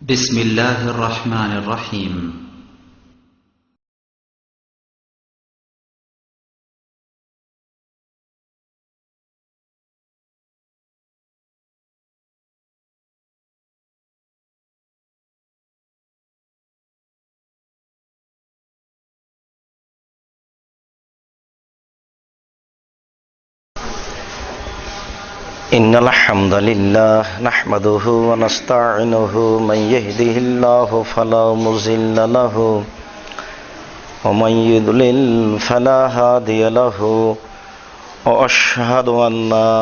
بسم الله الرحمن الرحيم إن الحمد لله نحمده ونستعينه من يهده الله فلا مضل له ومن يضلل فلا هادي له وأشهد أن لا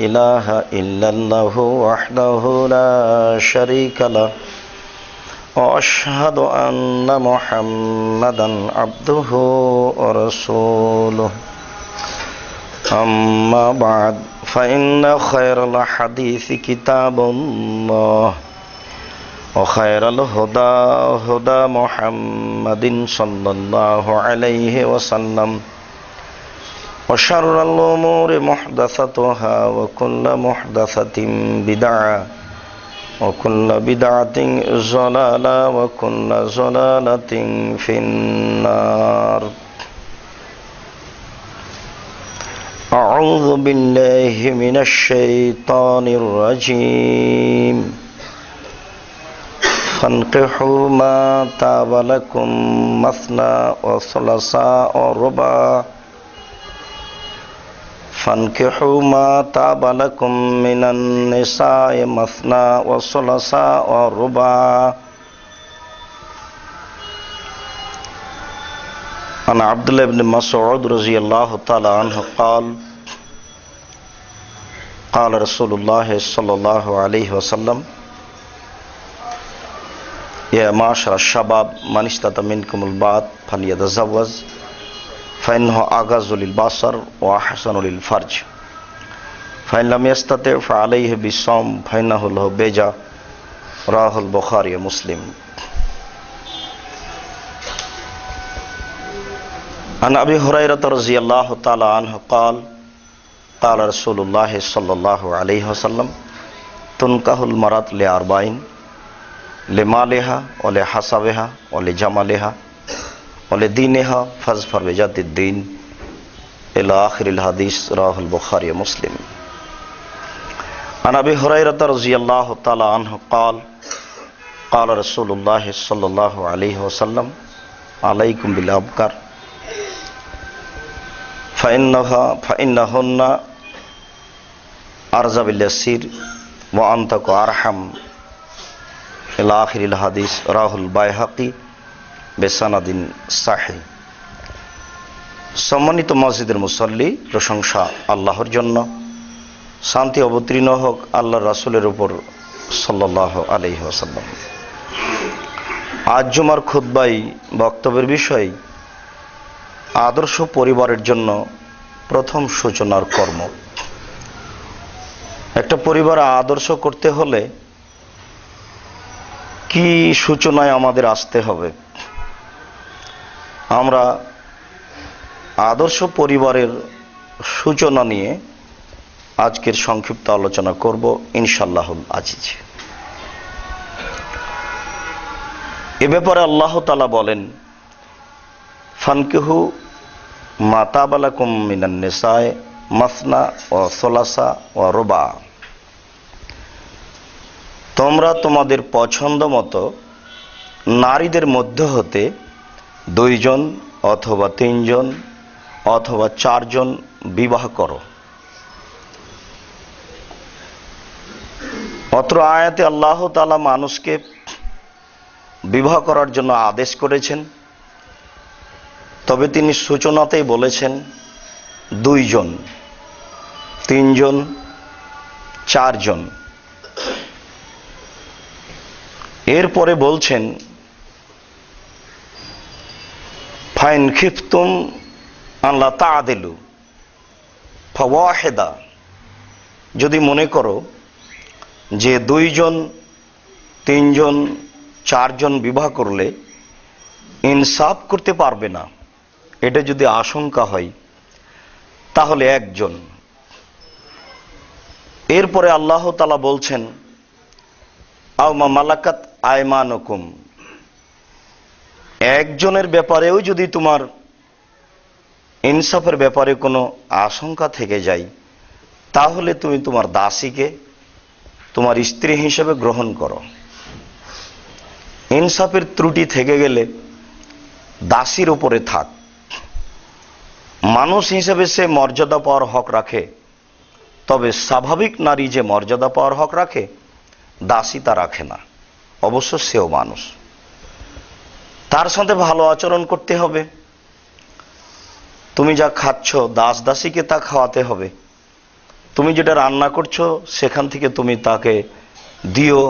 إله إلا الله وحده لا شريك له وأشهد أن محمدا عبده ورسوله أما بعد فإن خير الحديث كتاب الله وخير الهدى هدى محمد صلى الله عليه وسلم وشر الأمور محدثاتها وكل محدثة بدعة وكل بدعة ضلالة وكل ضلالة في النار. أعوذ بالله من الشيطان الرجيم فانكحوا ما طاب لكم مثنى وثلاث ورباع فانكحوا ما طاب لكم من النساء مثنى وثلاث ورباع. عن عبد الله بن مسعود رضي الله تعالى عنه قال قال رسول الله صلى الله عليه وسلم يا معشر الشباب من استطاع منكم الباءة فليتزوج فإنه أغض للبصر وأحسن للفرج فإن لم يستطع فعليه بالصوم فإنه له وجاء رواه البخاري ومسلم. عن أبي هريرة رضي الله تعالى عنه قال قال رسول الله صلى الله عليه وسلم تنكح المرأة لأربعين لمالها ولحسبها ولجمالها ولدينها فاظفر بذات الدين إلى آخر الحديث رواه البخاري ومسلم. عن أبي هريرة رضي الله تعالى عنه قال قال رسول الله صلى الله عليه وسلم عليكم بالأبكار فإنهن أرزق باليسير وأنطق أرحم إلى آخر الحديث رواه البيهقي بسند صحيح. সম্মানিত মসজিদের মুসল্লি, প্রশংসা আল্লাহর জন্য, শান্তি অবতীর্ণ হোক আল্লাহর রাসূলের উপর সাল্লাল্লাহু আলাইহি ওয়াসাল্লাম। আজ জুমার খুতবায় বক্তব্যের বিষয় আদর্শ পরিবারের জন্য প্রথম সূচনার কর্ম। একটা পরিবার আদর্শ করতে হলে কি সূচনায় আমাদের আসতে হবে? আমরা আদর্শ পরিবারের সূচনা নিয়ে আজকের সংক্ষিপ্ত আলোচনা করব ইনশাআল্লাহুল আজিজ। এ ব্যাপারে আল্লাহ তাআলা বলেন ফানকিহু মা তাবা লাকুম মিনান নিসায়ে মাসনা ওয়া সুলাসা ওয়া রুবা। তোমরা তোমাদের পছন্দ মতো নারীদের মধ্য হতে 2 জন অথবা 3 জন অথবা 4 জন বিবাহ করো। অত্র আয়াতে আল্লাহ তাআলা মানুষকে বিবাহ করার জন্য আদেশ করেছেন, তবে তিনি সূচনাতেই বলেছেন 2 জন, 3 জন, 4 জন। এরপরে বলছেন ফাইন খিফতুম আল্লা তাআদিলু ফাওয়াহিদা। যদি মনে করো যে 2 জন, 3 জন, 4 জন বিবাহ করলে ইনসাফ করতে পারবে না, এটা যদি আশঙ্কা হয়, তাহলে 1 জন। এরপরে আল্লাহ তাআলা বলছেন আও মা মালাকাত আয়মানুকুম, একজনের ব্যাপারেও যদি তোমার ইনসাফের ব্যাপারে কোনো আশঙ্কা থেকে যায়, তাহলে তুমি তোমার দাসীকে তোমার স্ত্রী হিসেবে গ্রহণ করো। ইনসাফের ত্রুটি থেকে গেলে দাসীর উপরে থাক। মানুষ হিসেবে সে মর্যাদা পাওয়ার হক রাখে, তবে স্বাভাবিক নারী যে মর্যাদা পাওয়ার হক রাখে, দাসী তা রাখে না। অবশ্য সেও মানুষ, তার সাথে ভালো আচরণ করতে হবে। তুমি যা খাচ্ছ দাস দাসীকে তা খাওয়াতে হবে। তুমি যেটা রান্না করছো সেখান থেকে তুমি তাকে দিও,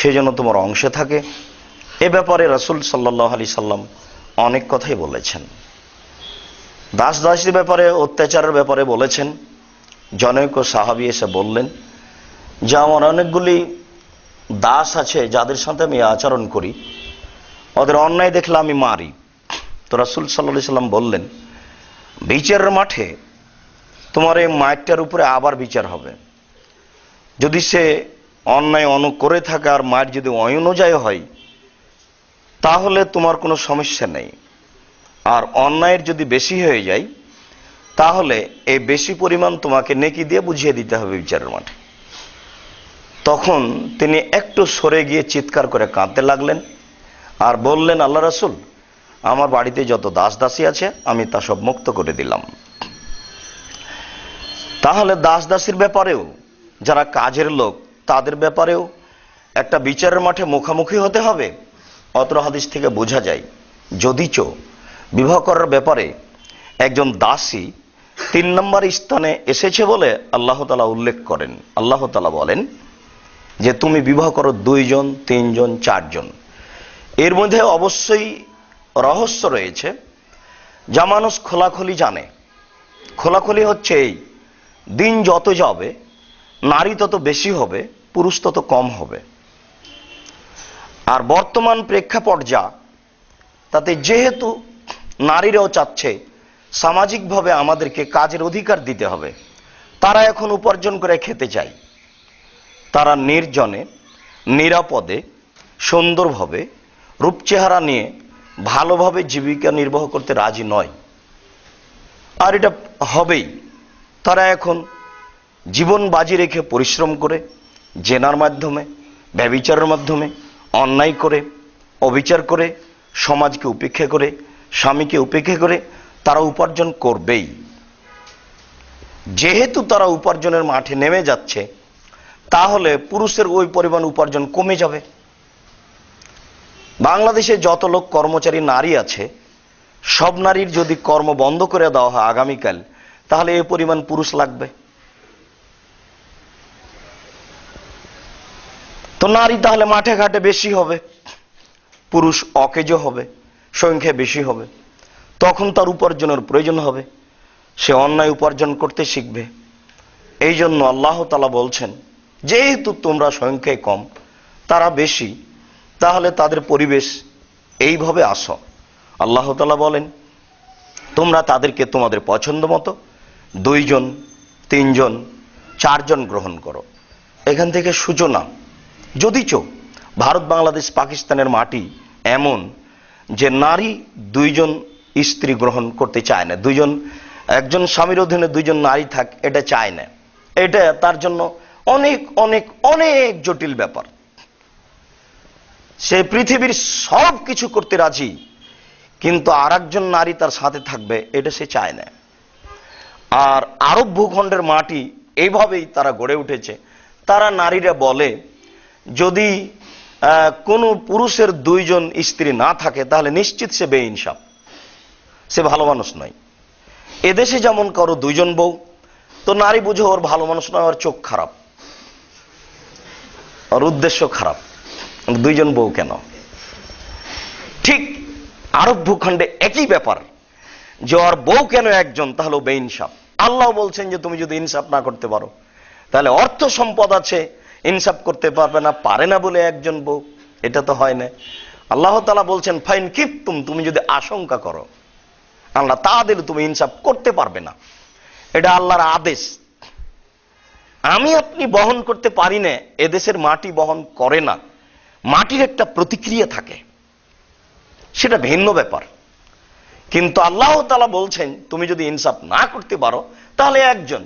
সে যেন তোমার অংশে থাকে। এ ব্যাপারে রাসূল সাল্লাল্লাহু আলাইহি সাল্লাম অনেক কথাই বলেছেন। দাস দাসীর ব্যাপারে, অত্যাচারের ব্যাপারে বলেছেন। জনৈক সাহাবী এসে বললেন যে আমার অনেকগুলি দাস আছে যাদের সাথে আমি আচরণ করি, ওদের অন্যায় দেখলে আমি মারি। তো রাসূল সাল্লাল্লাহু আলাইহি সাল্লাম বললেন, বিচারের মাঠে তোমার এই মায়েরটার উপরে আবার বিচার হবে। যদি সে অন্যায় করে থাকে আর মায়ের যদি অনুযায়ী হয়, তাহলে তোমার কোনো সমস্যা নেই। আর অন্যায়ের যদি বেশি হয়ে যায়, তাহলে এই বেশি পরিমাণ তোমাকে নেকি দিয়ে বুঝিয়ে দিতে হবে বিচারের মাঠে। তখন তিনি একটু সরে গিয়ে চিৎকার করে কাঁদতে লাগলেন আর বললেন, আল্লাহ রাসূল, আমার বাড়িতে যত দাস দাসী আছে আমি তা সব মুক্ত করে দিলাম। তাহলে দাস দাসীর ব্যাপারেও, যারা কাজের লোক তাদের ব্যাপারেও একটা বিচারের মাঠে মুখোমুখি হতে হবে। অত্র হাদিস থেকে বোঝা যায়, যদিচ বিবাহ করার ব্যাপারে একজন দাসী 3 নম্বর স্থানে এসেছে বলে আল্লাহ তাআলা উল্লেখ করেন। আল্লাহ তাআলা বলেন যে তুমি বিবাহ করো 2 জন, 3 জন, 4 জন। এর মধ্যে অবশ্যই রহস্য রয়েছে, যা মানুষ খোলাখুলি জানে। খোলাখুলি হচ্ছে এই, দিন যত যাবে নারী তত বেশি হবে, পুরুষ তত কম হবে। আর বর্তমান প্রেক্ষাপট যা, তাতে যেহেতু নারীরাও চাচ্ছে সামাজিকভাবে আমাদেরকে কাজের অধিকার দিতে হবে, তারা এখন উপার্জন করে খেতে চায়। তারা নির্জনে, নিরাপদে, সুন্দরভাবে, রূপচেহারা নিয়ে ভালোভাবে জীবিকা নির্বাহ করতে রাজি নয়। আর এটা হবেই। তারা এখন জীবন বাজি রেখে পরিশ্রম করে, জেনার মাধ্যমে, ব্যভিচারের মাধ্যমে, অন্যায় করে, অবিচার করে, সমাজকে উপেক্ষা করে, স্বামীকে উপেক্ষা করে তারা উপার্জন করবেই। যেহেতু তারা উপার্জনের মাঠে নেমে যাচ্ছে, তাহলে পুরুষের ওই পরিমাণ উপার্জন কমে যাবে। বাংলাদেশে যত লোক কর্মচারী নারী আছে, সব নারীর যদি কর্ম বন্ধ করে দেওয়া হয় আগামীকাল, তাহলে এই পরিমাণ পুরুষ লাগবে। তো নারী তাহলে মাঠে ঘাটে বেশি হবে, পুরুষ অকেজ হবে, সংখ্যা বেশি হবে। তখন তার উপার্জনের প্রয়োজন হবে, সে অন্যায় উপার্জন করতে শিখবে। এই জন্য আল্লাহ তাআলা বলছেন, যেহেতু তোমরা সংখ্যায় কম, তারা বেশি, তাহলে তাদের পরিবেশ এইভাবে আসো। আল্লাহ তাআলা বলেন, তোমরা তাদেরকে তোমাদের পছন্দ মতো 2 জন, 3 জন, 4 জন গ্রহণ করো। এখান থেকে সূচনা। যদিচ ভারত, বাংলাদেশ, পাকিস্তানের মাটি এমন যে নারী 2 জন স্ত্রী গ্রহণ করতে চায় না। 2 জন, একজন স্বামীর অধীনে 2 জন নারী থাক, এটা চায় না। এটা তার জন্য অনেক অনেক অনেক জটিল ব্যাপার। সে পৃথিবীর সব কিছু করতে রাজি, কিন্তু আরেকজন নারী তার সাথে থাকবে, এটা সে চায় না। আর আরব ভূখণ্ডের মাটি এইভাবেই তারা গড়ে উঠেছে। তারা নারীরা বলে, যদি কোনো পুরুষের 2 জন স্ত্রী না থাকে, তাহলে নিশ্চিত সে বেইনসাফ, সে ভালো মানুষ নয়। এদেশে যেমন কারো 2 জন বউ, তো নারী বুঝে ওর ভালো মানুষ নয়, ওর চোখ খারাপ, ওর উদ্দেশ্য খারাপ, 2 জন বউ কেন? ঠিক আরব ভূখণ্ডে একই ব্যাপার, যে ওর বউ কেন 1 জন, তাহলে বেইনসাফ। আল্লাহ বলছেন যে তুমি যদি ইনসাফ না করতে পারো, তাহলে অর্থ সম্পদ আছে, ইনসাফ করতে পারবে না, পারে না বলে 1 জন বউ, এটা তো হয় না। আল্লাহ তাআলা বলছেন, ফাইন কিফতুম, তুমি যদি আশঙ্কা করো আল্লাহ তাআলা তুমি ইনসাফ করতে পারবে না, এটা আল্লাহর আদেশ। আমি আপনি বহন করতে পারি না, এদেশের মাটি বহন করে না, মাটির একটা প্রতিক্রিয়া থাকে, সেটা ভিন্ন ব্যাপার। কিন্তু আল্লাহ তাআলা বলছেন তুমি যদি ইনসাফ না করতে পারো তাহলে একজন,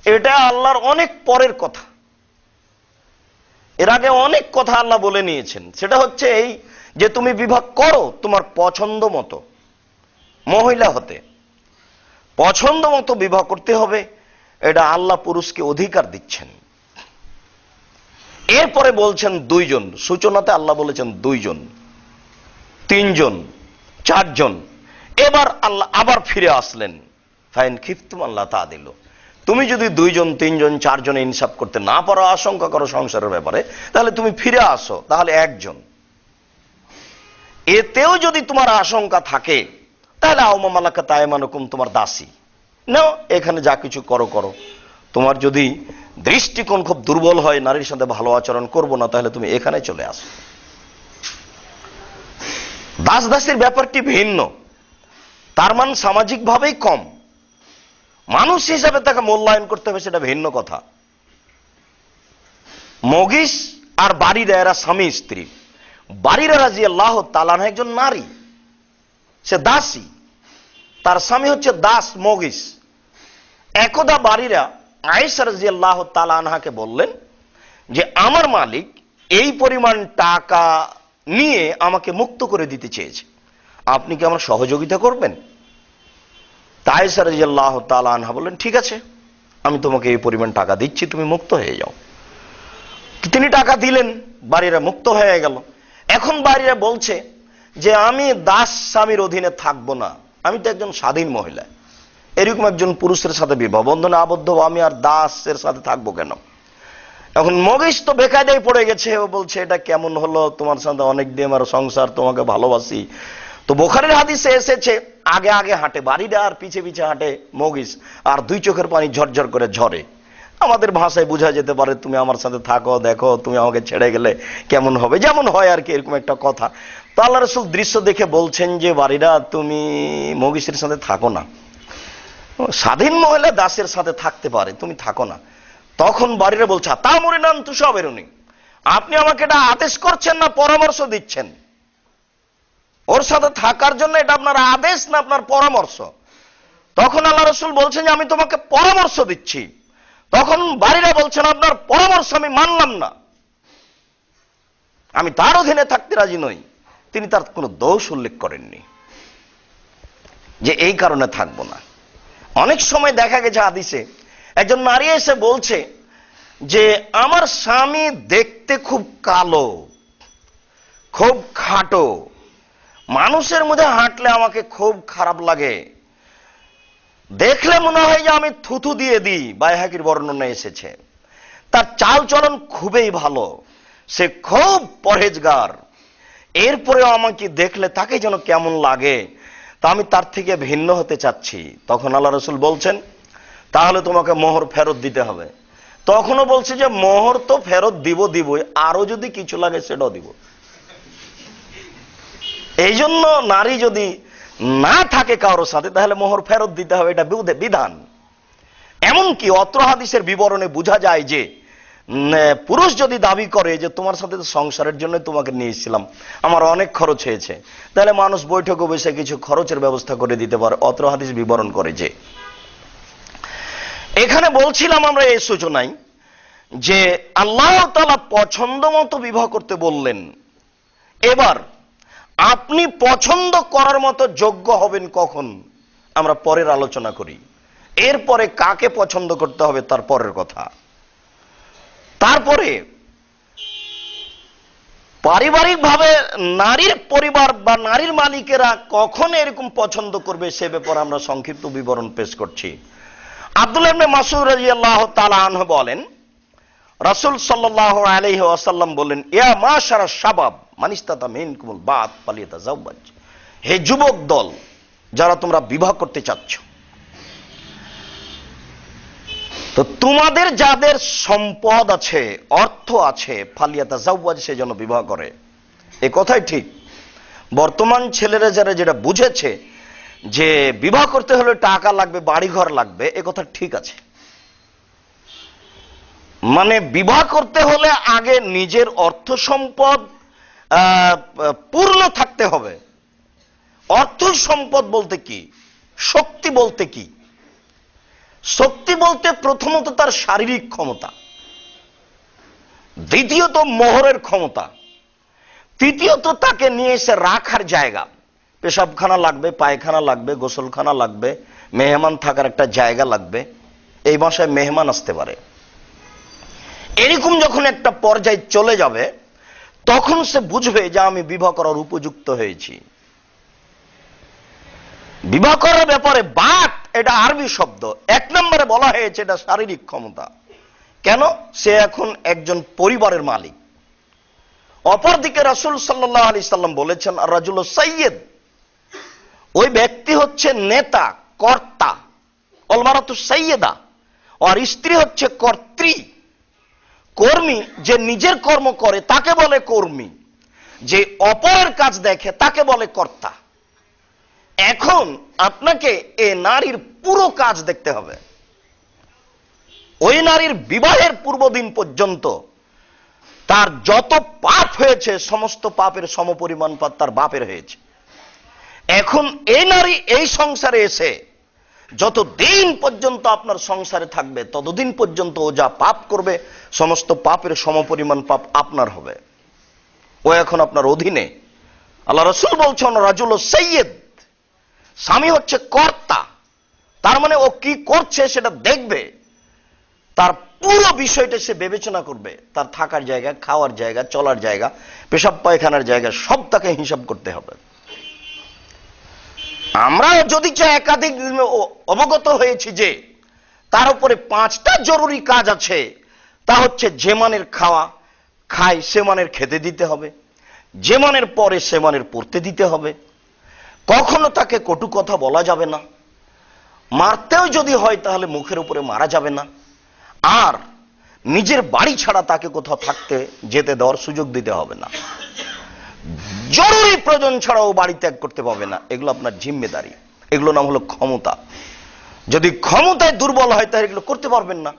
এটা আল্লাহর অনেক পরের কথা। এর আগে অনেক কথা আল্লাহ বলে নিয়েছেন। সেটা হচ্ছে এই যে তুমি বিবাহ করো তোমার পছন্দ মতো, মহিলা হতে পছন্দ মতো বিবাহ করতে হবে, এটা আল্লাহ পুরুষকে অধিকার দিচ্ছেন। এরপরে বলছেন দুইজন, সূচনাতে আল্লাহ বলেছেন দুইজন, তিনজন, চারজন। এবার আল্লাহ আবার ফিরে আসলেন, ফাইন খিফতুম আল্লাহ তাআদিলু, তুমি যদি দুইজন, তিনজন, চারজনে ইনসাফ করতে না পারো, আশঙ্কা করো সংসারের ব্যাপারে, তাহলে তুমি ফিরে আসো, তাহলে একজন। এতেও যদি তোমার আশঙ্কা থাকে তাহলে আওমা মালাকাত আয়মানুকুম, তোমার দাসী নাও, এখানে যা কিছু করো করো। তোমার যদি দৃষ্টিকোণ খুব দুর্বল হয়, নারীর সাথে ভালো আচরণ করবো না, তাহলে তুমি এখানে চলে আসো। দাস দাসীর ব্যাপারটি ভিন্ন, তার মান সামাজিকভাবেই কম, মানুষ হিসাবে তাকে মূল্যায়ন করতে হবে, সেটা ভিন্ন কথা। মগিস আর বাড়িরা, এরা স্বামী স্ত্রী। বাড়িরা রাদিয়াল্লাহু তাআলা আনহা একজন নারী, সে দাসী, তার স্বামী হচ্ছে দাস মগিস। একদা বাড়িরা আয়েশা রাদিয়াল্লাহু তাআলা আনহাকে বললেন যে আমার মালিক এই পরিমাণ টাকা নিয়ে আমাকে মুক্ত করে দিতে চেয়েছে, আপনি কি আমার সহযোগিতা করবেন? আয়েশা রাদিয়াল্লাহু তাআলা আনহা বললেন ঠিক আছে, আমি তোমাকে এই পরিমাণ টাকা দিচ্ছি, তুমি মুক্ত হয়ে যাও। তিনি টাকা দিলেন, বাড়িরা মুক্ত হয়ে গেল। এখন বাড়িরা বলছে যে আমি দাস স্বামীর অধীনে থাকবো না, আমি তো একজন স্বাধীন মহিলা, এরকম একজন পুরুষের সাথে বিবাহ বন্ধনে আবদ্ধ, আমি আর দাসের সাথে থাকবো কেন? এখন মগিস তো বেকায়দায় পড়ে গেছে, ও বলছে এটা কেমন হলো, তোমার সাথে অনেক দিন আমার সংসার, তোমাকে ভালোবাসি। তো বুখারীর হাদিসে এসেছে আগে আগে হাঁটে বাড়িটা আর পিছে পিছে হাঁটে মগিস, আর দুই চোখের পানি ঝরঝর করে ঝরে। আমাদের ভাষায় বোঝা যেতে পারে তুমি আমার সাথে থাকো, দেখো তুমি আমাকে ছেড়ে গেলে কেমন হবে, যেমন হয় আর কি, এরকম একটা কথা। তো আল্লাহ রাসূল দৃশ্য দেখে বলছেন যে বাড়িরা তুমি মগিসের সাথে থাকো না, স্বাধীন মহিলা দাসের সাথে থাকতে পারে, তুমি থাকো না। তখন বাড়িরা বলছে তা'মুরুনান তুসাবিরুনি, আপনি আমাকে এটা আদেশ করছেন না পরামর্শ দিচ্ছেন? ওর সাথে থাকার জন্য এটা আপনার আদেশ না আপনার পরামর্শ? তখন আল্লাহ রাসূল বলছেন যে আমি তোমাকে পরামর্শ দিচ্ছি। তখন বাড়িরা বলছেন আপনার পরামর্শ আমি মানলাম না, আমি তার অধীনে থাকতে রাজি নই। তিনি তার কোনো দোষ উল্লেখ করেননি যে এই কারণে থাকবো না। অনেক সময় দেখা গেছে হাদিসে একজন নারী এসে বলছে যে আমার স্বামী দেখতে খুব কালো, খুব খাটো, মানুষের মধ্যে হাঁটলে আমাকে খুব খারাপ লাগে, দেখলে মনে হয় যে আমি থুথু দিয়ে দিই, বাইহাকির বর্ণনা এসেছে। তার চাল চলন খুবই ভালো, সে খুব পরহেজগার, এরপরেও আমাকে দেখলে তাকে যেন কেমন লাগে, তা আমি তার থেকে ভিন্ন হতে চাচ্ছি। তখন আল্লাহ রাসূল বলছেন তাহলে তোমাকে মোহর ফেরত দিতে হবে। তখনও বলছে যে মোহর তো ফেরত দিবই, আরো যদি কিছু লাগে সেটাও দিব। এই জন্য নারী যদি না থাকে কারোর সাথে তাহলে মোহর ফেরত দিতে হবে, এটা বিধান। এমনকি অত্র হাদিসের বিবরণে বোঝা যায় যে পুরুষ যদি দাবি করে যে তোমার সাথে তো সংসারের জন্য তোমাকে নিয়েছিলাম, আমার অনেক খরচ হয়েছে, তাহলে মানুষ বৈঠকে বসে কিছু খরচের ব্যবস্থা করে দিতে পারে, অত্র হাদিস বিবরণ করে। যে এখানে বলছিলাম আমরা এই সূচনায় যে আল্লাহ তাআলা পছন্দ মতো বিবাহ করতে বললেন। এবার আপনি পছন্দ করার মতো যোগ্য হবেন কখন আমরা পরের আলোচনা করি, এরপরে কাকে পছন্দ করতে হবে তার পরের কথা। তারপরে পারিবারিকভাবে নারীর পরিবার বা নারীর মালিকেরা কখন এরকম পছন্দ করবে সে ব্যাপারে আমরা সংক্ষিপ্ত বিবরণ পেশ করছি। আব্দুল্লাহ ইবনে মাসউদ রাদিয়াল্লাহু তাআলা আনহু বলেন রাসূল সাল্লাল্লাহু আলাইহি ওয়াসাল্লাম বলেন ইয়া মাশারা শাবাব মান ইসতাতা মিনকুমুল বাত ফালিয়াতাজাওয়াজ, হে যুবক দল যারা তোমরা বিবাহ করতে চাচ্ছ, তো তোমাদের যাদের সম্পদ আছে, অর্থ আছে, ফালিয়াতাজাওয়াজ, সে যেন বিবাহ করে। এ কথাই ঠিক। বর্তমান ছেলেরা যারা যেটা বুঝেছে যে বিবাহ করতে হলে টাকা লাগবে, বাড়িঘর লাগবে, এ কথা ঠিক আছে। মানে বিবাহ করতে হলে আগে নিজের অর্থ সম্পদ পূর্ণ থাকতে হবে। অর্থ সম্পদ বলতে কি, শক্তি বলতে কি? শক্তি বলতে প্রথমত তার শারীরিক ক্ষমতা, দ্বিতীয়ত মোহরের ক্ষমতা, তৃতীয়ত তাকে নিয়ে এসে রাখার জায়গা। পেশাবখানা লাগবে, পায়খানা লাগবে, গোসলখানা লাগবে, মেহমান থাকার একটা জায়গা লাগবে। এই বাসায় মেহমান আসতে পারে। এরকম যখন একটা পর্যায়ে চলে যাবে তখন সে বুঝবে যে আমি বিবাহ করার উপযুক্ত হয়েছি। বিবাহ করার ব্যাপারে বাত, এটা আরবি শব্দ, এক নম্বরে বলা হয়েছে এটা শারীরিক ক্ষমতা। কেন? সে এখন একজন পরিবারের মালিক। অপরদিকে রাসূল সাল্লাল্লাহু আলাইহি সাল্লাম বলেছেন, আর রাজুল সাইয়্যিদ, ওই ব্যক্তি হচ্ছে নেতা, কর্তা। অল মারাতু সাইয়্যিদা, আর স্ত্রী হচ্ছে কর্ত্রী, কর্মী। যে নিজের কর্ম করে তাকে বলে কর্মী, যে অপরের কাজ দেখে তাকে বলে কর্তা। এখন আপনাকে এ নারীর পুরো কাজ দেখতে হবে। ওই নারীর বিবাহের পূর্বদিন পর্যন্ত তার যত পাপ হয়েছে সমস্ত পাপের সমপরিমাণ পাপ তার বাপের হয়েছে। এখন এই নারী এই সংসারে এসে যতদিন পর্যন্ত আপনার সংসারে থাকবে ততদিন পর্যন্ত ও যা পাপ করবে সমস্ত পাপের সমপরিমাণ পাপ আপনার হবে। ও এখন আপনার অধীনে। আল্লাহ রাসূল বলছেন, রাজুল সাইয়্যিদ, স্বামী হচ্ছে কর্তা। তার মানে ও কি করছে সেটা দেখবে, তার পুরো বিষয়টা সে বিবেচনা করবে। তার থাকার জায়গা, খাওয়ার জায়গা, চলার জায়গা, পেশাব পায়খানার জায়গা সব তাকে হিসাব করতে হবে। আমরা যদি একাধিক অবগত হয়েছি যে তার উপরে 5টা জরুরি কাজ আছে, তা হচ্ছে যে মানের খাওয়া খায় সে মানের খেতে দিতে হবে, যে মানের পরে সে মানের পড়তে দিতে হবে, কখনো তাকে কটু কথা বলা যাবে না, মারতেও যদি হয় তাহলে মুখের উপরে মারা যাবে না, আর নিজের বাড়ি ছাড়া তাকে কোথাও থাকতে যেতে দেওয়ার সুযোগ দিতে হবে না, জরুরি প্রয়োজন ছাড়াও বাড়ি ত্যাগ করতে পারবে না। এগুলো আপনার জিম্মেদারি, এগুলো নাম হলো ক্ষমতা। যদি ক্ষমতায় দুর্বল হয় তাহলে এগুলো করতে পারবেন না।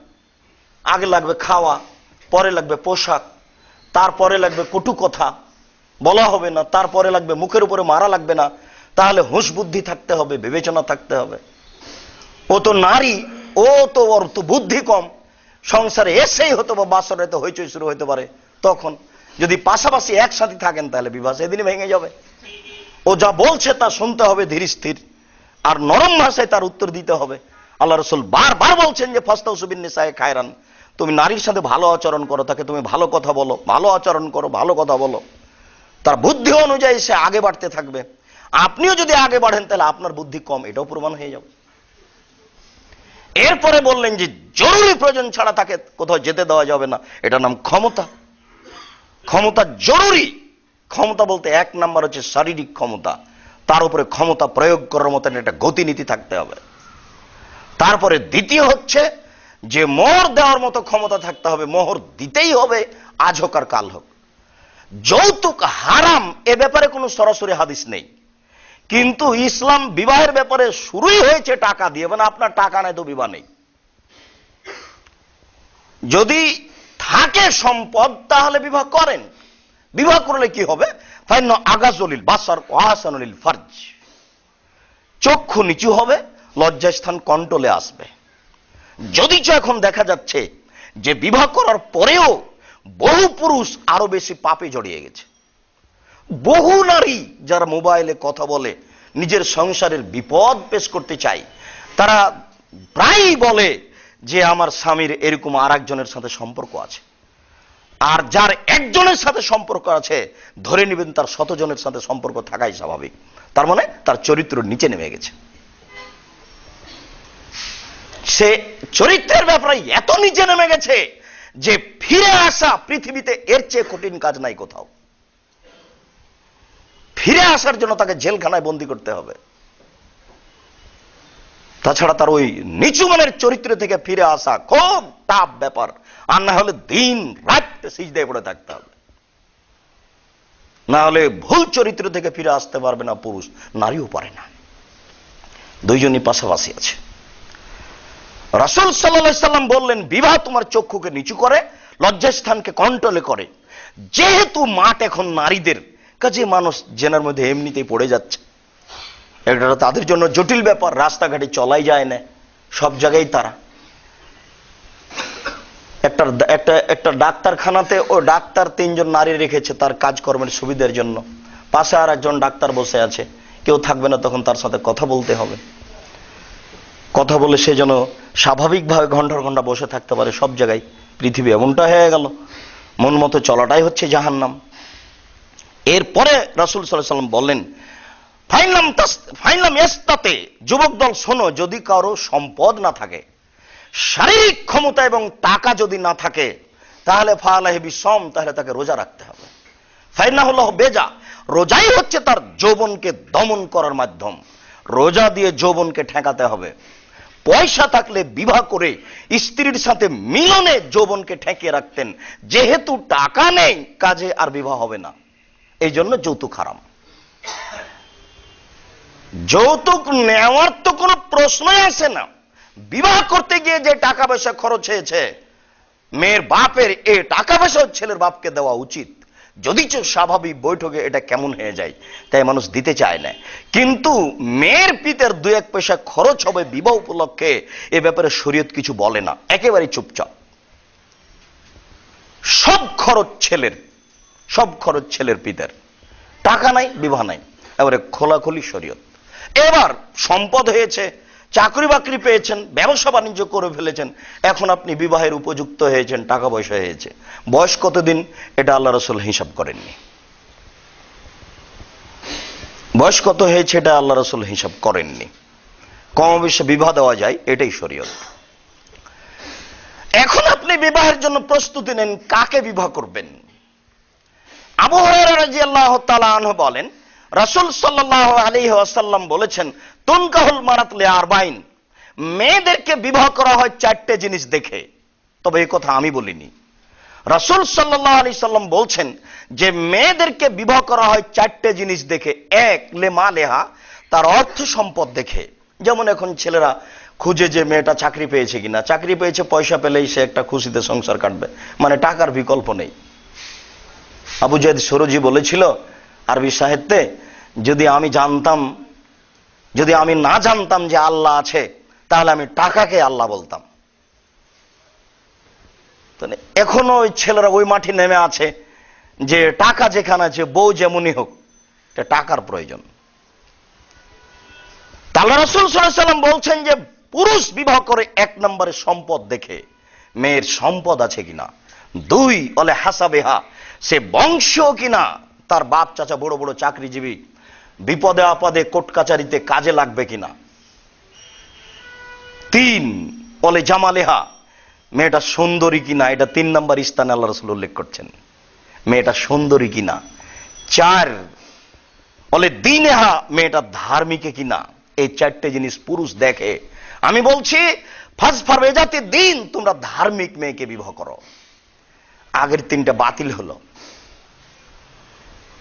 আগে লাগবে খাওয়া, পরে লাগবে পোশাক, তারপরে লাগবে কটু কথা বলা হবে না, তারপরে লাগবে মুখের উপরে মারা লাগবে না। তাহলে হুঁশ বুদ্ধি থাকতে হবে, বিবেচনা থাকতে হবে। ও তো নারী, ওর তো বুদ্ধি কম। সংসারে এসেই হতো বা বাসরে তো হইচই শুরু হইতে পারে। তখন যদি পাশাপাশি একসাথে থাকেন তাহলে বিবাহ সেদিনই ভেঙে যাবে। ও যা বলছে তা শুনতে হবে ধীর স্থির, আর নরম ভাষায় তার উত্তর দিতে হবে। আল্লাহ রাসূল বারবার বলছেন যে ফাস্তাউসু বিন-নিসায়ে খায়রান, তুমি নারীর সাথে ভালো আচরণ করো, তাকে তুমি ভালো কথা বলো, ভালো আচরণ করো, ভালো কথা বলো। তার বুদ্ধি অনুযায়ী সে আগে বাড়তে থাকবে। আপনিও যদি আগে বাড়েন তাহলে আপনার বুদ্ধি কম, এটাও প্রমাণ হয়ে যাবে। এরপরে বললেন যে জরুরি প্রয়োজন ছাড়া তাকে কোথাও যেতে দেওয়া যাবে না। এটার নাম ক্ষমতা। ক্ষমতা জরুরি। ক্ষমতা বলতে 1 নাম্বার হচ্ছে শারীরিক ক্ষমতা, তার উপরে ক্ষমতা প্রয়োগ করার মতন একটা গতিনীতি থাকতে হবে। তারপরে দ্বিতীয় হচ্ছে যে মোহর দেওয়ার মতো ক্ষমতা থাকতে হবে। মোহর দিতেই হবে, আজ হোক আর কাল হোক। যৌতুক হারাম এ ব্যাপারে কোনো সরাসরি হাদিস নেই, কিন্তু ইসলাম বিবাহের ব্যাপারে শুরুই হয়েছে টাকা দিয়ে। মানে আপনার টাকা নাই তো বিবাহ নেই। যদি থাকে সম্পদ তাহলে বিবাহ করেন। বিবাহ করলে কি হবে? ফাইন আগাজলিল বাসার ওয়াহসানুল ফারজ, চক্ষু নিচু হবে, লজ্জাস্থান কন্ট্রোলে আসবে। যদি এখন দেখা যাচ্ছে যে বিবাহ করার পরেও বহু পুরুষ আরো বেশি পাপে জড়িয়ে গেছে। বহু নারী যারা মোবাইলে কথা বলে নিজের সংসারের বিপদ পেশ করতে চায়, তারা প্রায়ই বলে যে আমার স্বামীর এরকম আর একজনের সাথে সম্পর্ক আছে। আর যার একজনের সাথে সম্পর্ক আছে ধরে নেবেন তার 100 জনের সাথে সম্পর্ক থাকাই স্বাভাবিক। তার মানে তার চরিত্র নিচে নেমে গেছে। সে চরিত্রের ব্যাপারে এত নিচে নেমে গেছে যে ফিরে আসা পৃথিবীতে এর চেয়ে কঠিন কাজ নাই কোথাও। ফিরে আসার জন্য তাকে জেলখানায় বন্দী করতে হবে। তাছাড়া তার ওই নিচু মানের চরিত্র থেকে ফিরে আসা খুব টাফ ব্যাপার। আর না হলে দিন রাত সিজদায় পড়ে থাকতে হবে, না হলে ভুল চরিত্র থেকে ফিরে আসতে পারবে না পুরুষ, নারীও পারে না। দুইজনই পাশাপাশি আছে। রাসূল সাল্লাল্লাহু আলাইহি সাল্লাম বললেন, বিবাহ তোমার চক্ষুকে নিচু করে, লজ্জাস্থানকে কন্ট্রোলে করে। যেহেতু মাঠ এখন নারীদের কাজে, মানুষ জেনার মধ্যে এমনিতেই পড়ে যাচ্ছে। এটা তাদের জন্য জটিল ব্যাপার, রাস্তাঘাটে চলাই যায় না, সব জায়গায় তারা। একটা ডাক্তারখানাতে ও ডাক্তার 3 জন নারী রেখেছে তার কাজকর্মের সুবিধার জন্য। পাশে আর একজন ডাক্তার বসে আছে, কেউ থাকবে না, তখন তার সাথে কথা বলতে হবে। কথা বলে সে যেন স্বাভাবিকভাবে ঘন্টার ঘন্টা বসে থাকতে পারে। সব জায়গায় পৃথিবী এমনটা হয়ে গেল, মন মতো চলাটাই হচ্ছে জাহান্নাম। এরপরে রাসূল সাল্লাল্লাহু আলাইহি ওয়াসাল্লাম বললেন, ফাইনলাম ইস্তাতে, যুবক দল শোনো, যদি কারো সম্পদ না থাকে, শারীরিক ক্ষমতা এবং টাকা যদি না থাকে, তাহলে ফালাহি বিসম, তাহলে তাকে রোজা রাখতে হবে। ফাইনাহুল্লাহ বেজা, রোজাই হচ্ছে তার যৌবনকে দমন করার মাধ্যম। রোজা দিয়ে যৌবনকে ঠেকাতে হবে। পয়সা থাকলে বিবাহ করে স্ত্রীর সাথে মিলনে যৌবনকে ঠেকিয়ে রাখতেন। যেহেতু টাকা নেই, কাজে আর বিবাহ হবে না, এই জন্য যৌতুক হারাম। যৌতুক নেওয়ার তো কোনো প্রশ্নই আসে না। বিবাহ করতে গিয়ে যে টাকা পয়সা খরচ হয়েছে, মেয়ের বাপের এই টাকা পয়সা ছেলের বাপকে দেওয়া উচিত। যদিচ স্বাভাবিক বৈঠকে এটা কেমন হয়ে যায়, তাই মানুষ দিতে চায় না। কিন্তু মেয়ের পিতার 2-1 পয়সা খরচ হবে বিবাহ উপলক্ষে, এ ব্যাপারে শরীয়ত কিছু বলে না, একেবারে চুপচাপ। সব খরচ ছেলের পিতার। টাকা নাই, বিবাহ নাই, এবারে খোলাখুলি শরীয়ত। এবার সম্পদ হয়েছে, চাকরি বাকরি পেয়েছেন, ব্যবসা বাণিজ্য করে ফেলেছেন, এখন আপনি বিবাহের উপযুক্ত হয়েছেন, টাকা পয়সা হয়েছে। বয়স কতদিন, এটা আল্লাহ রাসূল হিসাব করেননি। বয়স কত হয়েছে, এটা আল্লাহ রাসূল হিসাব করেননি। কম বেশি বিবাহ দেওয়া যায়, এটাই শরীয়ত। এখন আপনি বিবাহের জন্য প্রস্তুতি নেন, কাকে বিবাহ করবেন। আবু হুরায়রা রাদিয়াল্লাহু তাআলা আনহু বলেন, রাসূল সাল্লাল্লাহু আলাইহি ওয়াসাল্লাম বলেছেন, তুনকাহুল মারাত লিআরবাইন, মেয়েদেরকে বিবাহ করা হয় 4টে জিনিস দেখে। তবে এই কথা আমি বলিনি, রাসূল সাল্লাল্লাহু আলাইহি সাল্লাম বলছেন যে মেয়েদেরকে বিবাহ করা হয় 4টে জিনিস দেখে। 1, লেমালেহা, তার অর্থ সম্পদ দেখে। যেমন এখন ছেলেরা খুঁজে যে মেয়েটা চাকরি পেয়েছে কিনা, চাকরি পেয়েছে, পয়সা পেলেই সে একটা খুশিতে সংসার কাটবে, মানে টাকার বিকল্প নেই। আবু যায়েদ সুরজি বলেছিল আরবি সাহিত্যে, যদি আমি না জানতাম যে আল্লাহ আছে, তাহলে আমি টাকাকে আল্লাহ বলতাম। এখনো ওই ছেলেরা ওই মাঠে নেমে আছে যে টাকা যেখানে আছে, বউ যেমনই হোক, টাকার প্রয়োজন। আল্লাহ রাসূল সাল্লাল্লাহু আলাইহি ওয়াসাল্লাম বলছেন যে পুরুষ বিবাহ করে 1 নম্বরে সম্পদ দেখে, মেয়ের সম্পদ আছে কিনা। 2, ওলে হাসাবেহা, সে বংশ কিনা, তার বাপ চাচা বড় বড় চাকরিজীবী, বিপদে আপদে কোর্ট কাচারিতে কাজে লাগবে কিনা। 3, ওলে জামালেহা, মেয়েটা সুন্দরী কিনা, এটা 3 নম্বর স্থানে আল্লাহ রাসূল উল্লেখ করছেন, মেয়েটা সুন্দরী কিনা। 4, ওলে দীনেহা, মেয়েটা ধার্মিক কিনা। এই 4টে জিনিস পুরুষ দেখে। আমি বলছি, ফাজফার বেজাতে দিন, তোমরা ধার্মিক মেয়েকে বিবাহ করো। আগের 3টা বাতিল হলো।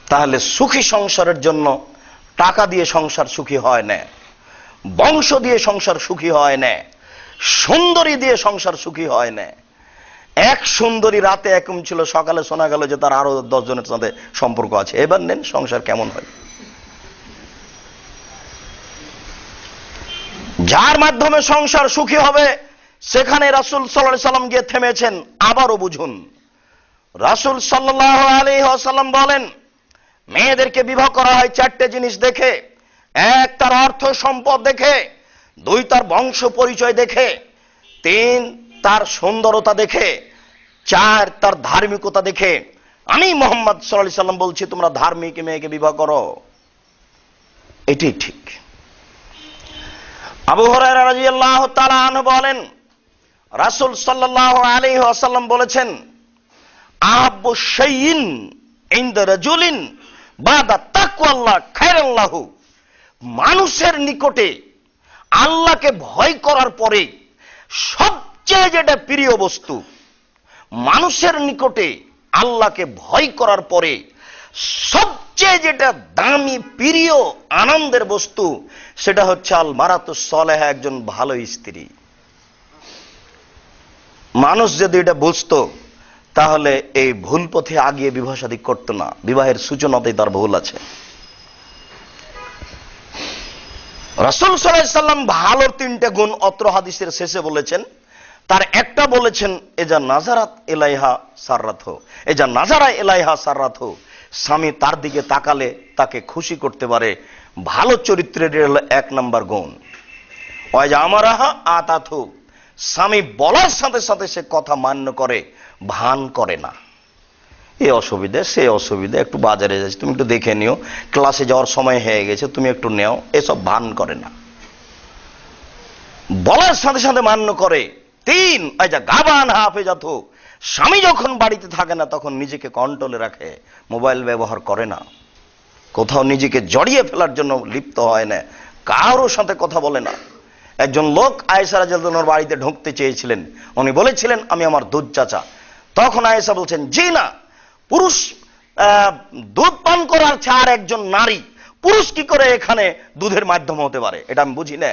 তাহলে সুখী সংসারের জন্য টাকা দিয়ে সংসার সুখী হয় না, বংশ দিয়ে সংসার সুখী হয় না, সুন্দরী দিয়ে সংসার সুখী হয় না। এক সুন্দরী রাতে একম ছিল, সকালে শোনা গেল যে তার আরো 10 জনের সাথে সম্পর্ক আছে। এবার নেন সংসার কেমন হয়। যার মাধ্যমে সংসার সুখী হবে, সেখানে রাসূল সাল্লাল্লাহু আলাইহি ওয়াসাল্লাম গিয়ে থেমেছেন। আবারও বুঝুন, রাসূল সাল্লাল্লাহু আলাইহি ওয়াসাল্লাম বলেন, মেয়েদেরকে বিবাহ করা হয় 4টে জিনিস দেখে। 1, তার অর্থ সম্পদ দেখে। 2, তার বংশ পরিচয় দেখে। 3, তার সুন্দরতা দেখে। 4, তার ধার্মিকতা দেখে। আমি মুহাম্মদ সাল্লাল্লাহু আলাইহি ওয়াসাল্লাম বলছি, তোমরা ধার্মিক মেয়েকে বিবাহ করো, এটাই ঠিক। আবু হুরায়রা রাদিয়াল্লাহু তাআলা আনহু বলেন, রাসূল সাল্লাল্লাহু আলাইহি ওয়াসাল্লাম বলেছেন, আহাব্বু শাইইন ইনদা রাজুলিন বাদা তাকওয়াল্লাহ খায়রান লাহু, মানুষের নিকটে আল্লাহকে ভয় করার পরে সবচেয়ে যেটা প্রিয় বস্তু, মানুষের নিকটে আল্লাহকে ভয় করার পরে সবচেয়ে যেটা দামি, প্রিয়, আনন্দের বস্তু, সেটা হচ্ছে আল মারাতুস সালেহা, একজন ভালো স্ত্রী। মানুষ যদি এটা বুঝতো তাহলে এই ভুল পথে আগিয়ে বিবাহ শাদী করতো না। বিবাহের সূচনাতেই তার ভুল আছে। রাসূল সাল্লাল্লাহু আলাইহি সাল্লাম ভালোর 3টে গুণ অত্র হাদিসের শেষে বলেছেন। তার একটা বলেছেন এজা নাজারাত ইলাইহা সাররাতহু, এজা নাজারা ইলাইহা সাররাতহু, স্বামী তার দিকে তাকালে তাকে খুশি করতে পারে। ভালো চরিত্রের হলো 1 নম্বর গুণ। ওয়াজা আমারাহা আতাতহু, স্বামী বলার সাথে সাথে সে কথা মান্য করে, ভান করে না। এই অসুবিধা সে অসুবিধা, একটু বাজারে যাচ্ছি তুমি একটু দেখে নিও, ক্লাসে যাওয়ার সময় হয়ে গেছে তুমি একটু নেও, এসব ভান করে না, বলার সাথে সাথে মান্য করে। 3 আইজা গাবান হাফেজাতু, স্বামী যখন বাড়িতে থাকে না তখন নিজেকে কন্ট্রোলে রাখে, মোবাইল ব্যবহার করে না, কোথাও নিজেকে জড়িয়ে ফেলার জন্য লিপ্ত হয় না, কারোর সাথে কথা বলে না। একজন লোক আয়েশা রাদিয়াল্লাহু আনহার বাড়িতে ঢুকতে চেয়েছিলেন, উনি বলেছিলেন আমি আমার দুধ চাচা। তখন আয়েশা বলছেন জি না, পুরুষ দুধ পান করার ছাড় একজন নারী, পুরুষ কি করে এখানে দুধের মাধ্যম হতে পারে, এটা আমি বুঝি না,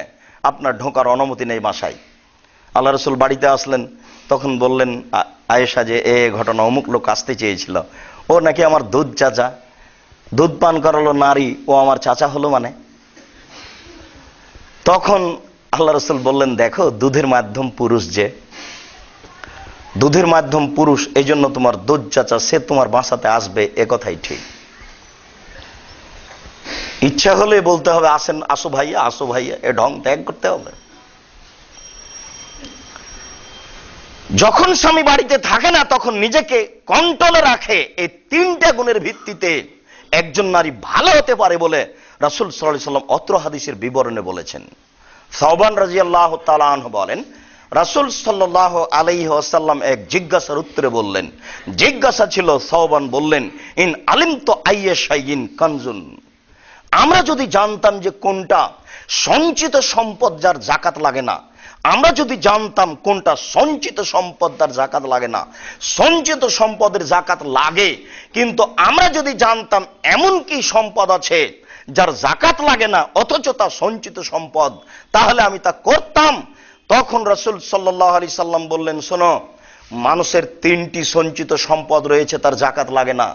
আপনার ঢোকার অনুমতি নেই বাসায়। আল্লাহ রাসূল বাড়িতে আসলেন, তখন বললেন আয়েশা যে এ ঘটনা, অমুক লোক আসতে চেয়েছিল, ও নাকি আমার দুধ চাচা, দুধ পান করালো নারী, ও আমার চাচা হলো মানে। তখন আল্লাহ রাসূল বললেন দেখো দুধের মাধ্যম পুরুষ, যে দুধের মাধ্যম পুরুষ, এই জন্য তোমার দুধ চাচা, সে তোমার বাসাতে আসবে, এ কথাই ঠিক। ইচ্ছা হলে বলতে হবে আসেন, আসো ভাইয়া, আসো ভাইয়া, এ ঢং ত্যাগ করতে হবে। যখন স্বামী বাড়িতে থাকে না তখন নিজেকে কন্ট্রোলে রাখে। এই 3টে গুণের ভিত্তিতে একজন নারী ভালো হতে পারে বলে রাসূল সাল্লাল্লাহু আলাইহি সাল্লাম অত্র হাদিসের বিবরণে বলেছেন। সাওবান রাদিয়াল্লাহু তাআলা আনহু বলেন রাসূল সাল্লাল্লাহু আলাইহি ওয়াসাল্লাম এক জিজ্ঞাসার উত্তরে বললেন, জিজ্ঞাসা ছিল, সাওবান বললেন ইন আলিমতু আইয়া শাইইন কানজুন, আমরা যদি জানতাম যে কোনটা সঞ্চিত সম্পদ যার যাকাত লাগে না, আমরা যদি জানতাম কোনটা সঞ্চিত সম্পদ তার যাকাত লাগে না, সঞ্চিত সম্পদের যাকাত লাগে, কিন্তু আমরা যদি জানতাম এমন কি সম্পদ আছে যার যাকাত লাগে না অথচ তা সঞ্চিত সম্পদ, তাহলে আমি তা করতাম। তখন রাসূল সাল্লাল্লাহু আলাইহি সাল্লাম বললেন শোনো, মানুষের 3টি সঞ্চিত সম্পদ রয়েছে তার যাকাত লাগে না।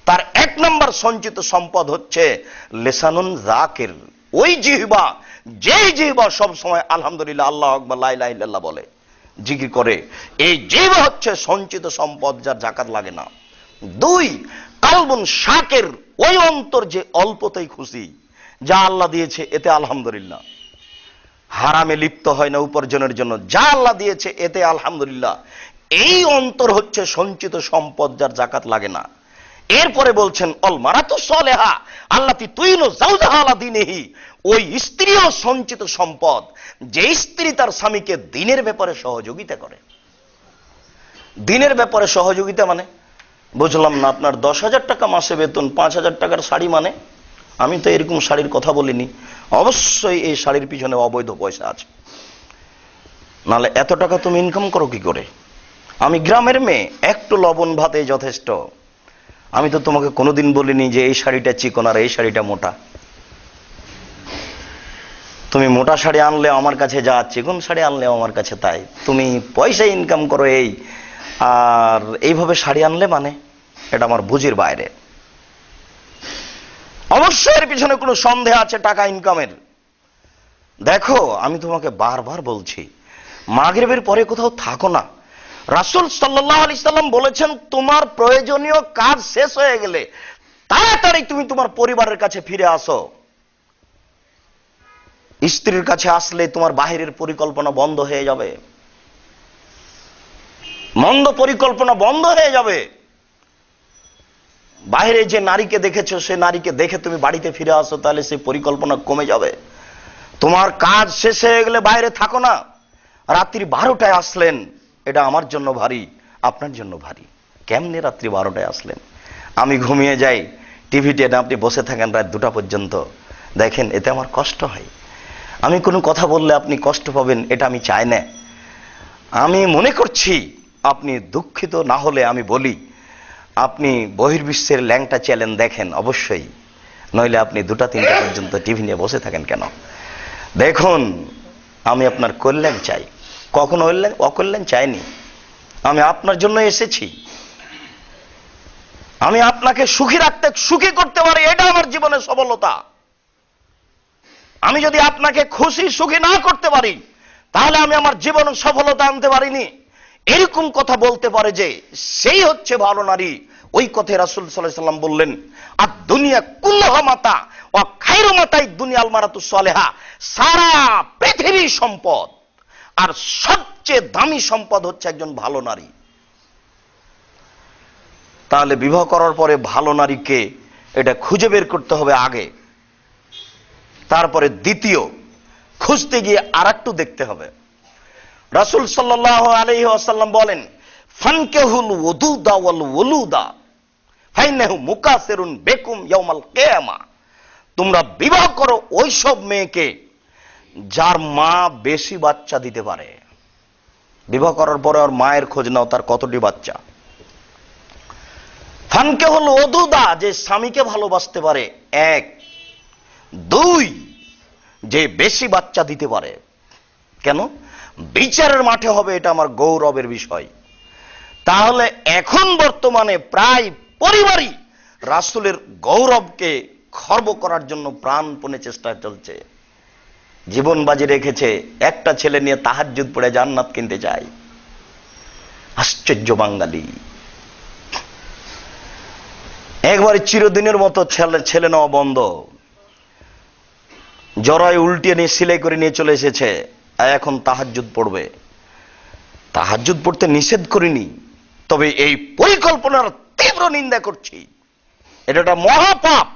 তার 1 নম্বর সঞ্চিত সম্পদ হচ্ছে লিসানুন যাকির, ওই জিহ্বা, যেই জিহ্বা সব সময় আলহামদুলিল্লাহ, আল্লাহু আকবার, লা ইলাহা ইল্লাল্লাহ বলে, জিকির করে, এই জিহ্বা হচ্ছে সঞ্চিত সম্পদ যার যাকাত লাগে না। 2 কালবুন শাকির, ওই অন্তর যে অল্পতেই খুশি, যা আল্লাহ দিয়েছে এতে আলহামদুলিল্লাহ, হারামে লিপ্ত হয় না উপার্জনের জন্য, যা আল্লাহ দিয়েছে এতে আলহামদুলিল্লাহ, এই অন্তর হচ্ছে সঞ্চিত সম্পদ যার যাকাত লাগে না। এরপরে বলছেন অল মারাতু সালেহা আল্লাতী তুইনু যাওজাহা আলা দীনিহি, ওই স্ত্রীও সঞ্চিত সম্পদ যে স্ত্রী তার স্বামীকে দ্বীনের ব্যাপারে সহযোগিতা করে। দ্বীনের ব্যাপারে সহযোগিতা মানে বুঝলাম না, আপনার 10,000 টাকা মাসে বেতন, 5,000 টাকার শাড়ি মানে, আমি তো এরকম শাড়ির কথা বলিনি, অবশ্যই এই শাড়ির পিছনে অবৈধ পয়সা আছে, নাহলে এত টাকা তুমি ইনকাম করো কি করে? আমি গ্রামের মেয়ে, একটু লবণ ভাতে যথেষ্ট। আমি তো তোমাকে কোনোদিন বলিনি যে এই শাড়িটা চিকন আর এই শাড়িটা মোটা। তুমি মোটা শাড়ি আনলে আমার কাছে যা, চিকন শাড়ি আনলে আমার কাছে তাই। তুমি পয়সা ইনকাম করো এই, আর এইভাবে শাড়ি আনলে মানে, এটা আমার বুঝির বাইরে। অবশ্যই এর পিছনে কোনো সন্দেহ আছে টাকা ইনকামের। দেখো আমি তোমাকে বারবার বলছি, মাগরিবের পরে কোথাও থাকো না। রাসূল সাল্লাল্লাহু আলাইহি সাল্লাম বলেছেন তোমার প্রয়োজনীয় কাজ শেষ হয়ে গেলে তাড়াতাড়ি তুমি তোমার পরিবারের কাছে ফিরে আসো। স্ত্রীর কাছে আসলে তোমার বাহিরের পরিকল্পনা বন্ধ হয়ে যাবে, মন্দ পরিকল্পনা বন্ধ হয়ে যাবে। বাইরে যে নারীকে দেখেছো সে নারীকে দেখে তুমি বাড়িতে ফিরে আসো, তাহলে সেই পরিকল্পনা কমে যাবে। তোমার কাজ শেষ হয়ে গেলে বাইরে থাকো না। রাত্রি 12টায় আসলেন, এটা আমার জন্য ভারী, আপনার জন্য ভারী। কেমনে রাত্রি 12টায় আসলেন? আমি ঘুমিয়ে যাই, টিভি টেনে আপনি বসে থাকেন রাত 2টা পর্যন্ত, দেখেন এতে আমার কষ্ট হয়। আমি কোনো কথা বললে আপনি কষ্ট পাবেন, এটা আমি চাই না। আমি মনে করছি আপনি দুঃখিত না হলে আমি বলি, আপনি বহির্বিশ্বের ল্যাংটা চ্যানেল দেখেন অবশ্যই, নইলে আপনি 2টা-3টা পর্যন্ত টিভি নিয়ে বসে থাকেন কেন? দেখুন আমি আপনার কল্যাণ চাই, কখনো অকল্যাণ চাইনি। আমি আপনার জন্য এসেছি, আমি আপনাকে সুখী রাখতে, সুখী করতে পারি, এটা আমার জীবনের সফলতা। আমি যদি আপনাকে খুশি সুখী না করতে পারি, তাহলে আমি আমার জীবনে সফলতা আনতে পারিনি। এরকম কথা বলতে পারে যে সেই হচ্ছে ভালো নারী। ওই কথায় রাসূল সাল্লাল্লাহু আলাইহি সাল্লাম বললেন, আর দুনিয়া কুল্লুহা মাতা ওয়া খায়রু মাতাই দুনিয়াল মারাতুস সালেহা, সারা পৃথিবী সম্পদ আর সবচেয়ে দামি সম্পদ হচ্ছে একজন ভালো নারী। তাহলে বিবাহ করার পরে ভালো নারীকে এটা খুঁজে বের করতে হবে আগে, তারপরে দ্বিতীয় খুঁজতে গিয়ে আরেকটু দেখতে হবে। রাসূল সাল্লাল্লাহু আলাইহি ওয়াসাল্লাম বলেন, ফানকিহুল ওদুদা ওয়াল ওলুদা ফাইন্নাহু মুকাসিরুন বিকুম ইয়াউমাল কিয়ামা। তোমরা বিবাহ করো ওই সব মেয়েকে যার মা বেশি বাচ্চা দিতে পারে। বিবাহ করার পরে আর মায়ের খোঁজ নাও তার কতটি বাচ্চা। ফানকিহুল ওদুদা, যে স্বামীকে ভালোবাসতে পারে, এক। দুই, যে বেশি বাচ্চা দিতে পারে। কেন? বিচারের মাঠে হবে এটা আমার গৌরবের বিষয়। তাহলে এখন বর্তমানে প্রায় পরিবারই রাসূলের গৌরবকে খর্ব করার জন্য প্রাণপণে চেষ্টা চলছে। জীবন বাজি রেখেছে, একটা ছেলে নিয়ে তাহাজ্জুদ পড়ে জান্নাত কিনতে চায়। আশ্চর্য বাঙালি। একবারে চিরদিনের মতো ছেলে নেওয়া বন্ধ। জরায় উল্টিয়ে নিয়ে সিলাই করে নিয়ে চলে এসেছে, এখন তাহাজ্জুদ পড়বে। তাহাজ্জুদ পড়তে নিষেধ করিনি, তবে এই পরিকল্পনার তীব্র নিন্দা করছি। এটা একটা মহাপাপ।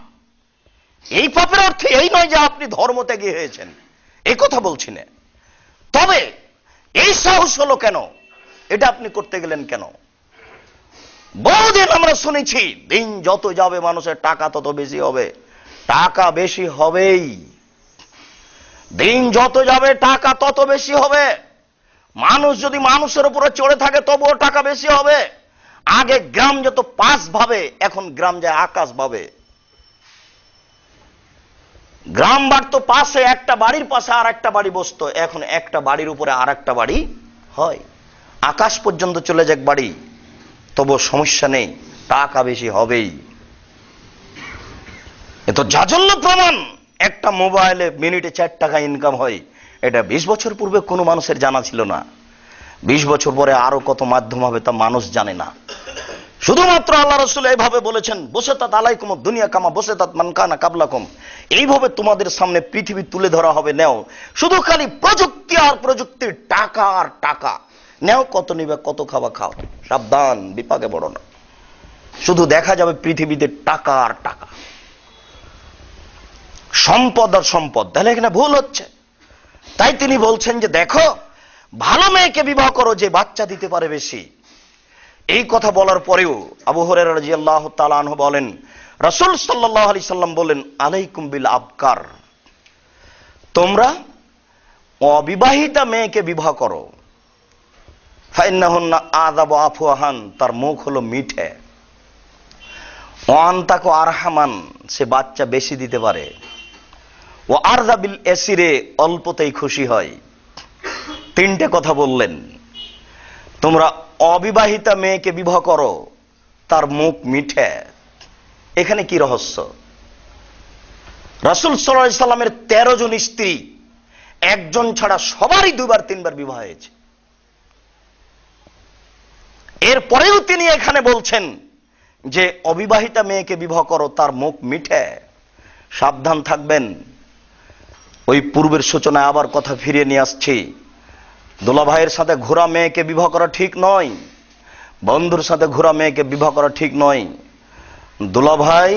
এই পাপের অর্থ এই নয় যে আপনি ধর্ম ত্যাগী হয়েছেন, এই কথা বলছি না। তবে এই সাহস হলো কেন? এটা আপনি করতে গেলেন কেন? বহুদিন আমরা শুনেছি, দিন যত যাবে মানুষের টাকা তত বেশি হবে। টাকা বেশি হবেই, দিন যত যাবে টাকা তত বেশি হবে। মানুষ যদি মানুষের উপরে চড়ে থাকে তবুও টাকা বেশি হবে। আগে গ্রাম যত পাশ ভাবে, এখন গ্রাম যায় আকাশ ভাবে। গ্রাম বাড়তো পাশে, একটা বাড়ির পাশে আর একটা বাড়ি বসতো, এখন একটা বাড়ির উপরে আর একটা বাড়ি হয়। আকাশ পর্যন্ত চলে যাক বাড়ি, তবু সমস্যা নেই, টাকা বেশি হবেই। এ তো জাজল্য প্রমাণ। একটা মোবাইলে মিনিটে 4 টাকা ইনকাম হয়, এটা 20 বছর পূর্বে কোনো মানুষের জানা ছিল না। 20 বছর পরে আরো কত মাধ্যম হবে তা মানুষ জানে না। শুধুমাত্র আল্লাহ রাসূল এইভাবে বলেছেন, বসেতাত আলাইকুম দুনিয়া কামা বসেতাত মান কানা কাবলাকুম। এইভাবে তোমাদের সামনে পৃথিবী তুলে ধরা হবে। নেও শুধু খালি প্রযুক্তি আর প্রযুক্তি, টাকা আর টাকা। নেও, কত নিবে, কত খাবা খাও, সাবধান বিপাকে পড়ো না। শুধু দেখা যাবে পৃথিবীতে টাকা আর টাকা, সম্পদ আর সম্পদ। তাহলে এখানে ভুল হচ্ছে। তাই তিনি বলছেন যে দেখো, ভালো মেয়েকে বিবাহ করো যে বাচ্চা দিতে পারে বেশি। এই কথা বলার পরেও আবু হুরায়রা রাদিয়াল্লাহু তাআলা আনহু বলেন, রাসূল সাল্লাল্লাহু আলাইহি সাল্লাম বলেন, আলাইকুম বিল আবকার, তোমরা অবিবাহিতা মেয়েকে বিবাহ করো। ফাইন্নাহুন্না আযাবু আফওয়াহান, তার মুখ হলো মিঠে। ওয়ান্তাকু আরহামান, সে বাচ্চা বেশি দিতে পারে। ও আরযা বিল এসিরে, অল্পতেই খুশি হয়। তিনটে কথা বললেন, তোমরা অবিবাহিতা মেয়েকে বিবাহ করো, তার মুখ মিঠে। এখানে কি রহস্য? রাসূল সাল্লাল্লাহু আলাইহি সাল্লামের 13 জন স্ত্রী, একজন ছাড়া সবারই 2বার 3বার বিবাহ হয়েছে। এরপরেও তিনি এখানে বলছেন যে অবিবাহিতা মেয়েকে বিবাহ করো, তার মুখ মিঠে। সাবধান থাকবেন। ওই পূর্বের সূচনায় আবার কথা ফিরিয়ে নিয়ে আসছি। দুলাভাইয়ের সাথে ঘোরা মেয়েকে বিবাহ করা ঠিক নয়, বন্ধুর সাথে ঘোরা মেয়েকে বিবাহ করা ঠিক নয়। দুলাভাই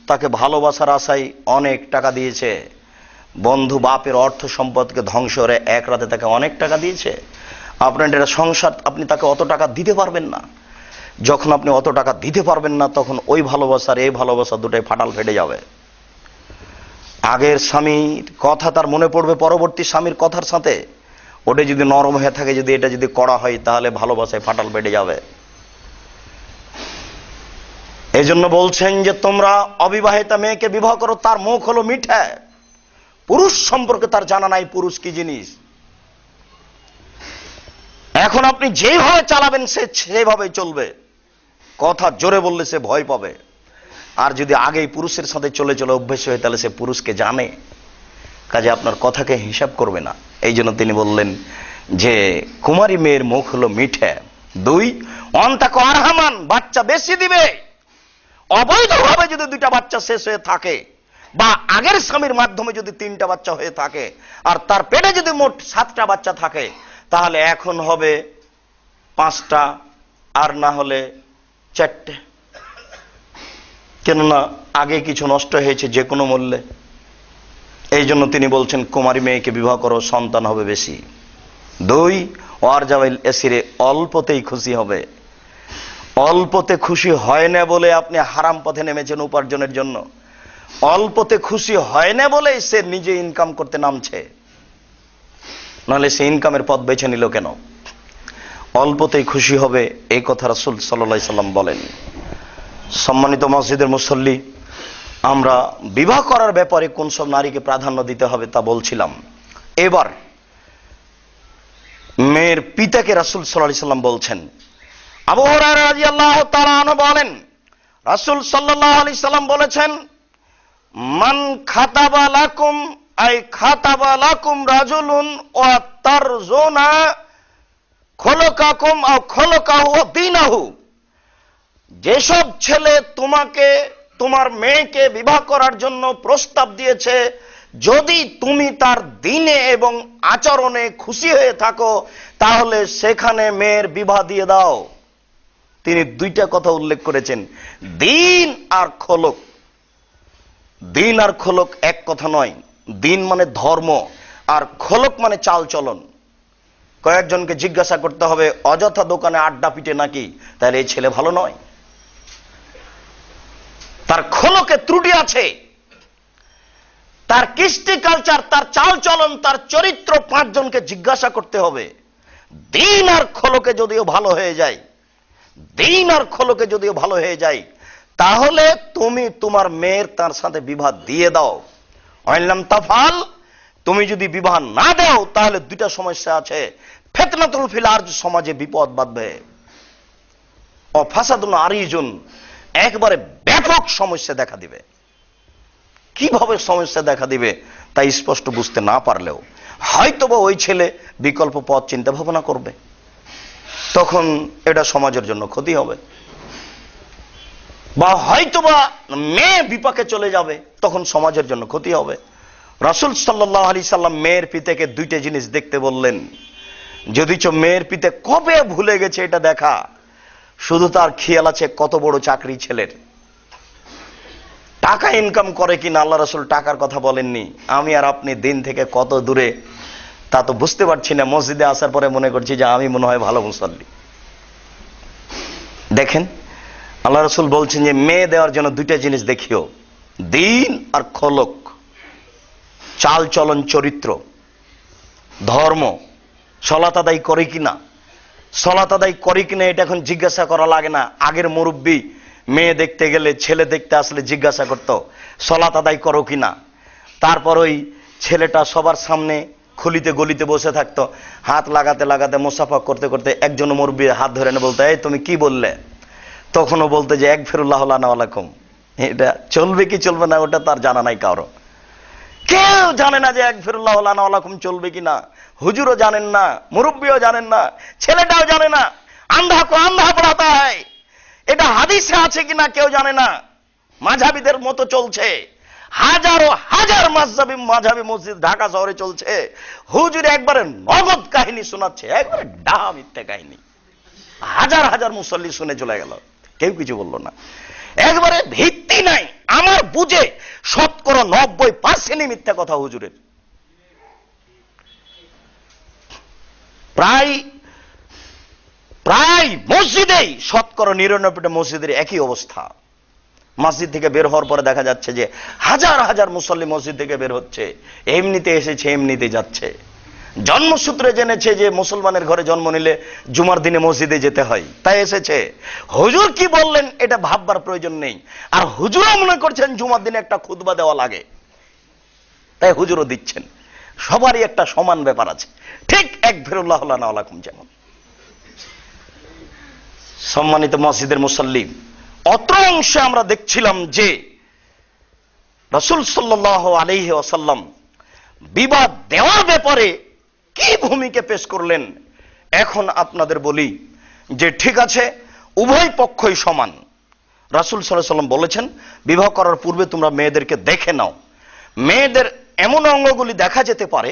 তাকে ভালোবাসার আশায় অনেক টাকা দিয়েছে, বন্ধু বাপের অর্থ সম্পদকে ধ্বংস করে এক রাতে তাকে অনেক টাকা দিয়েছে। আপনার এটা সংসার, আপনি তাকে অত টাকা দিতে পারবেন না। যখন আপনি অত টাকা দিতে পারবেন না, তখন ওই ভালোবাসার এই ভালোবাসা দুটোই ফাটাল ফেটে যাবে। আগের স্বামীর কথা তার মনে পড়বে পরবর্তী স্বামীর কথার সাথে। ওটা যদি নরম হয়ে থাকে, যদি এটা যদি কড়া হয়, তাহলে ভালোবাসায় ফাটাল ফেটে যাবে। এই জন্য বলছেন যে তোমরা অবিবাহিতা মেয়েকে বিবাহ করো, তার মুখ হলো মিঠে। পুরুষ সম্পর্কে তার জানা নাই পুরুষ কি জিনিস। এখন আপনি যেভাবে চালাবেন সে সেভাবেই চলবে। কথা জোরে বললে সে ভয় পাবে। আর যদি আগেই পুরুষের সাথে চলে চলে অভ্যেস হয় তাহলে সে পুরুষকে জানে, কাজে আপনার কথাকে হিসাব করবে না। এই জন্য তিনি বললেন যে কুমারী মেয়ের মুখ হলো মিঠে। 2, অন্তাক আরহামান, বাচ্চা বেশি দিবে। অবৈধভাবে যদি 2টা বাচ্চা শেষ হয়ে থাকে বা আগের স্বামীর মাধ্যমে যদি 3টা বাচ্চা হয়ে থাকে আর তার পেটে যদি মোট 7টা বাচ্চা থাকে, তাহলে এখন হবে 5টা আর না হলে 4টে। কেননা আগে কিছু নষ্ট হয়েছে যে কোনো মূল্যে। এই জন্য তিনি বলছেন কুমারী মেয়েকে বিবাহ করো, সন্তান হবে বেশি। 2, ওয়ারজাবিল এসিরে, অল্পতেই খুশি হবে। অল্পতে খুশি হয় না বলে আপনি হারাম পথে নেমেছেন উপার্জনের জন্য। অল্পতে খুশি হয় না বলে সে নিজে ইনকাম করতে নামছে, নাহলে সে ইনকামের পথ বেছে নিল কেন? অল্পতেই খুশি হবে, এই কথা রাসূল সাল্লাল্লাহু আলাইহি সাল্লাম বলেন। সম্মানিত মসজিদের মুসল্লি, আমরা বিবাহ করার ব্যাপারে কোন সব নারীকে প্রাধান্য দিতে হবে তা বলছিলাম। এবার মেয়ের পিতাকে রাসূল সাল্লাল্লাহু আলাইহি সাল্লাম বলছেন। আবু হুরায়রা রাদিয়াল্লাহু তাআলা আনহু বলেন, রাসূল সাল্লাল্লাহু আলাইহি সাল্লাম বলেছেন, মান খাতাবা লাকুম আই খাতাবা লাকুম রাজুলুন ওয়া তারজুনা খলকাকুম আও খলকাহু দীনাহু। যেসব ছেলে তোমাকে তোমার মেয়েকে বিবাহ করার জন্য প্রস্তাব দিয়েছে, যদি তুমি তার দিনে এবং আচরণে খুশি হয়ে থাকো তাহলে সেখানে মেয়ের বিবাহ দিয়ে দাও। তিনি 2টা কথা উল্লেখ করেছেন, দিন আর খলক। দিন আর খলক এক কথা নয়। দিন মানে ধর্ম আর খলক মানে চাল চলন। কয়েকজনকে জিজ্ঞাসা করতে হবে অযথা দোকানে আড্ডা পিটে নাকি, তাহলে এই ছেলে ভালো নয়, তার খলকে ত্রুটি আছে, তার কৃষ্টি কালচার, তার চাল চলন, তার চরিত্র 5 জনকে জিজ্ঞাসা করতে হবে। দিন আর খলকে যদিও ভালো হয়ে যায়, দিন আর খলকে যদিও ভালো হয়ে যায়, তাহলে তুমি তোমার মেয়ের তার সাথে বিবাহ দিয়ে দাও। আইলাম তাফাল, তুমি যদি বিবাহ না দাও তাহলে 2টা সমস্যা আছে। ফিতনাতুল ফিল আরজ, সমাজে বিপদ বাঁধবে। ও ফাসাদুন আরিজুন, একবারে ব্যাপক সমস্যা দেখা দিবে। কিভাবে সমস্যা দেখা দিবে তাই স্পষ্ট বুঝতে না পারলেও হয়তোবা ওই ছেলে বিকল্প পথ চিন্তা ভাবনা করবে, তখন এটা সমাজের জন্য ক্ষতি হবে। বা হয়তোবা মেয়ে বিপাকে চলে যাবে, তখন সমাজের জন্য ক্ষতি হবে। রাসূল সাল্লাল্লাহু আলাইহি সাল্লাম মেয়ের পিতাকে 2টা জিনিস দেখতে বললেন। যদিচ মেয়ের পিতা কবে ভুলে গেছে এটা দেখা, শুধু তার খেয়াল আছে কত বড় চাকরি ছেলের, টাকা ইনকাম করে কিনা। আল্লাহ রাসূল টাকার কথা বলেননি। আমি আর আপনি দিন থেকে কত দূরে তা তো বুঝতে পারছি না। মসজিদে আসার পরে মনে করছি যে আমি মনে হয় ভালো মুসল্লি। দেখেন, আল্লাহ রাসূল বলছেন যে মেয়ে দেওয়ার জন্য 2টা জিনিস দেখিও, দিন আর খলক, চাল চলন, চরিত্র, ধর্ম। সালাত আদায় করে কিনা, সালাত আদায় করে কিনা এটা এখন জিজ্ঞাসা করা লাগে না। আগের মুরব্বী মেয়ে দেখতে গেলে, ছেলে দেখতে আসলে জিজ্ঞাসা করতো সালাত আদায় করো কিনা। তারপর ওই ছেলেটা সবার সামনে খুলিতে গলিতে বসে থাকতো, হাত লাগাতে লাগাতে মুসাফা করতে করতে একজন মুরব্বীর হাত ধরে এনে বলতো, এই তুমি কি বললে? তখনও বলতে যে একফিরুল্লাহ লানা ওয়া লাকুম। এটা চলবে কি চলবে না ওটা তার জানা নাই কারো। কেউ জানে না যে একফিরুল্লাহ লানা ওয়া লাকুম চলবে কিনা। হুজুরও জানেন না, মুরব্বীও জানেন না, ছেলেটাও জানে না। আন্ধা কো আন্ধা পড়াতা হয়, এটা হাদিসে আছে কিনা কেউ জানে না। মাঝহাবিদের মতো চলছে। হাজারো হাজার মাঝহাবি মসজিদ ঢাকা শহরে চলছে। হুজুর একবারে নগদ কাহিনী শোনাচ্ছে, একবারে ডাহা মিথ্যা কাহিনী। হাজার হাজার মুসল্লি শুনে চলে গেল, কেউ কিছু বলল না। একবারে ভিত্তি নাই। আমার বুঝে 90% মিথ্যা কথা হুজুরের। প্রায় মসজিদেই 99% মসজিদের একই অবস্থা। মসজিদ থেকে বের হওয়ার পরে দেখা যাচ্ছে যে হাজার হাজার মুসল্লি মসজিদ থেকে বের হচ্ছে, এমনিতে এসেছে এমনিতে যাচ্ছে। জন্মসূত্রে জেনেছে যে মুসলমানের ঘরে জন্ম নিলে জুমার দিনে মসজিদে যেতে হয়, তাই এসেছে। হুজুর কি বললেন এটা ভাববার প্রয়োজন নেই। আর হুজুরও মনে করছেন জুমার দিনে একটা খুতবা দেওয়া লাগে, তাই হুজুরও দিচ্ছেন। সবারই একটা সমান ব্যাপার আছে। ঠিক একফিরুল্লাহ লানা ওয়া লাকুম যেমন সম্মানিত মসজিদের মুসাল্লি, অত্র অংশে আমরা দেখছিলাম যে রাসূল সাল্লাল্লাহু আলাইহি ওয়াসাল্লাম বিবাহ দেওয়ার ব্যাপারে কি ভূমিকা পেশ করলেন। এখন আপনাদের বলি যে ঠিক আছে, উভয় পক্ষই সমান। রাসূল সাল্লাল্লাহু আলাইহি ওয়াসাল্লাম বলেছেন, বিবাহ করার পূর্বে তোমরা মেয়েদেরকে দেখে নাও। মেয়েদের এমন অঙ্গগুলি দেখা যেতে পারে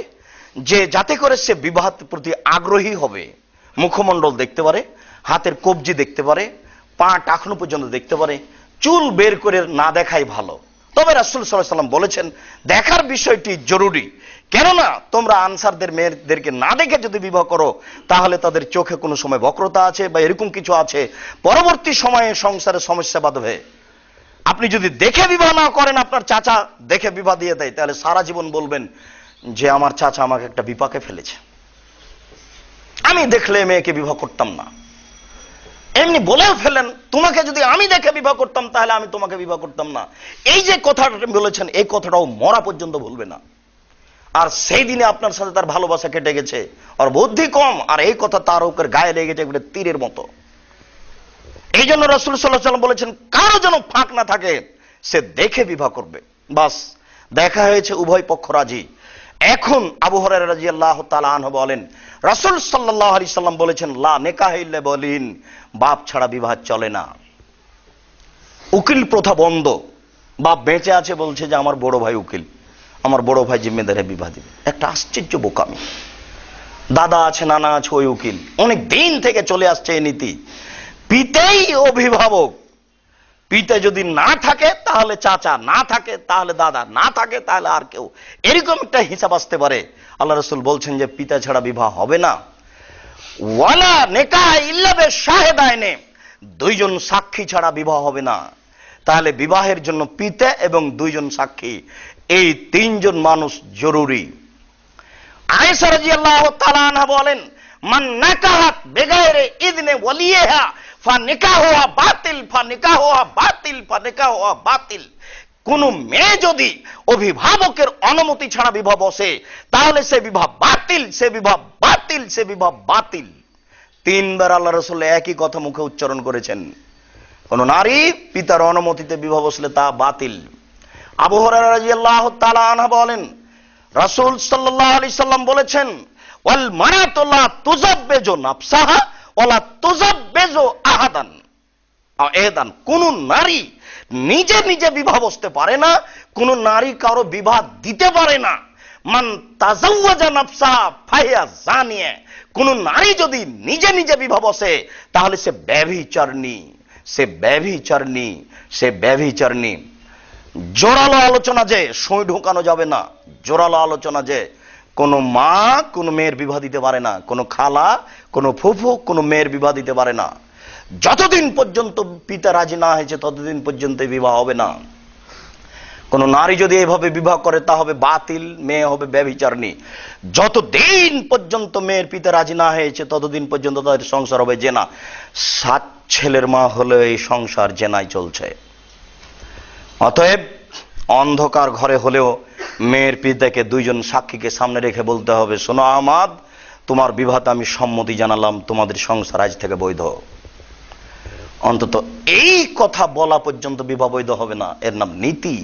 যে যাতে করে সে বিবাহের প্রতি আগ্রহী হবে। মুখমণ্ডল দেখতে পারে, হাতের কবজি দেখতে পারে, পা টাকনু পর্যন্ত দেখতে পারে। চুল বের করে না দেখাই ভালো। তবে রাসূল সাল্লাল্লাহু আলাইহি ওয়াসাল্লাম বলেছেন দেখার বিষয়টি জরুরি, কেননা তোমরা আনসারদের মেয়েদেরকে না দেখে যদি বিবাহ করো তাহলে তাদের চোখে কোনো সময় বক্রতা আছে বা এরকম কিছু আছে, পরবর্তী সময়ে সংসারে সমস্যা বাঁধবে। আপনি যদি দেখে বিবাহ না করেন, আপনার চাচা দেখে বিবাহ দিয়ে দেয়, তাহলে সারা জীবন বলবেন যে আমার চাচা আমাকে একটা বিপাকে ফেলেছে, আমি দেখলে মেয়েকে বিবাহ করতাম না। এমনি বলেও ফেলেন, তোমাকে যদি আমি দেখে বিবাহ করতাম তাহলে আমি তোমাকে বিবাহ করতাম না। এই যে কথাটা বলেছেন, এই কথাটাও মরা পর্যন্ত বলবে না। আর সেই দিনে আপনার সাথে তার ভালোবাসা কেটে গেছে, আর বুদ্ধি কম, আর এই কথা তার ওপর গায়ে লেগে গেছে একটা তীরের মতো। এই জন্য রাসূল সাল্লাল্লাহু আলাইহি ওয়াসাল্লাম বলেছেন কারো যেন ফাঁক না থাকে, সে দেখে বিবাহ করবে। বাস, দেখা হয়েছে, উভয় পক্ষ রাজি। এখন আবু হুরায়রা রাদিয়াল্লাহু তাআলা আনহু বলেন, রাসূল সাল্লাল্লাহু আলাইহি ওয়াসাল্লাম বলেছেন লা নিকাহ ইল্লা বলিন, বাপ ছাড়া বিবাহ চলে না। উকিল প্রথা বন্ধ। বাপ বেঁচে আছে, বলছে যে আমার বড় ভাই উকিল, আমার বড় ভাই জিম্মেদারে বিবাহ দিবে। একটা আশ্চর্য বোকামি। দাদা আছে, নানা আছে, ওই উকিল। অনেক দিন থেকে চলে আসছে এই নীতি। পিতাই অভিভাবক। পিতা যদি না থাকে তাহলে চাচা, না থাকে তাহলে দাদা, না থাকে তাহলে আর কেউ, এরকম একটা হিসাব আসতে পারে। আল্লাহ রাসূল বলছেন যে পিতা ছাড়া বিবাহ হবে না। ওয়ালা নিকাহ ইল্লা বিশাহিদাইনে, দুইজন সাক্ষী ছাড়া বিবাহ হবে না। তাহলে বিবাহের জন্য পিতা এবং দুইজন সাক্ষী, এই তিনজন মানুষ জরুরি। আয়েশা রাদিয়াল্লাহু তাআলা আনহা বলেন, মান নাকাহাত বিগাইরি ইযনি ওয়ালিহা ফানিকাহুহা বাতিল, ফানিকাহুহা বাতিল, ফানিকাহুহা বাতিল। কোন মেয়ে যদি অভিভাবকের অনুমতি ছাড়া বিবাহ বসে তাহলে সে বিবাহ বাতিল, সে বিবাহ বাতিল, সে বিবাহ বাতিল। তিনবার আল্লাহ রাসূল একই কথা মুখে উচ্চারণ করেছেন। কোন নারী পিতার অনুমতিতে বিবাহ বসলে তা বাতিল। আবু হুরায়রা রাদিয়াল্লাহু তাআলা আনহু বলেন, রাসূল সাল্লাল্লাহু আলাইহি সাল্লাম বলেছেন, ওয়াল মারাতু লা তুযাব্বিজু নাফসাহা ওয়ালা তুযাব্বিজু আহাদান আহাদান। কোন নারী নিজে নিজে বিবাহ বসতে পারে না, কোন নারী কারো বিবাহ দিতে পারে না। মান তাযাওয়াজা নাফসাহা ফাহিয়া জানিয়া, কোন নারী যদি নিজে নিজে বিবাহ বসে তাহলে সে ব্যভিচারিণী, সে ব্যভিচারিণী, সে ব্যভিচারিণী। জোরালো আলোচনা যে সুই ঢোকানো যাবে না। জোরালো আলোচনা যে কোন মা কোন মেয়ের বিবাহ দিতে পারে না, কোন খালা, কোন ফুফু কোন মেয়ের বিবাহ দিতে পারে না। যতদিন পর্যন্ত পিতা রাজি না হয়েছে ততদিন পর্যন্ত বিবাহ হবে না। কোন নারী যদি এভাবে বিবাহ করে তা হবে বাতিল, মেয়ে হবে ব্যভিচারিণী। যতদিন পর্যন্ত মেয়ের পিতা রাজি না হয়েছে ততদিন পর্যন্ত তাদের সংসার হবে জেনা। 7 ছেলের মা হলে এই সংসার জেনাই চলছে। অতএব অন্ধকার ঘরে হলেও মেয়ের পিতাকে দুইজন সাক্ষীকে সামনে রেখে বলতে হবে, শোনো আহমাদ, তোমার বিবাহতে আমি সম্মতি জানালাম, তোমাদের সংসার আজ থেকে বৈধ। অন্তত এই কথা বলা পর্যন্ত বিবাহ বৈধ হবে না। এর নাম নীতি,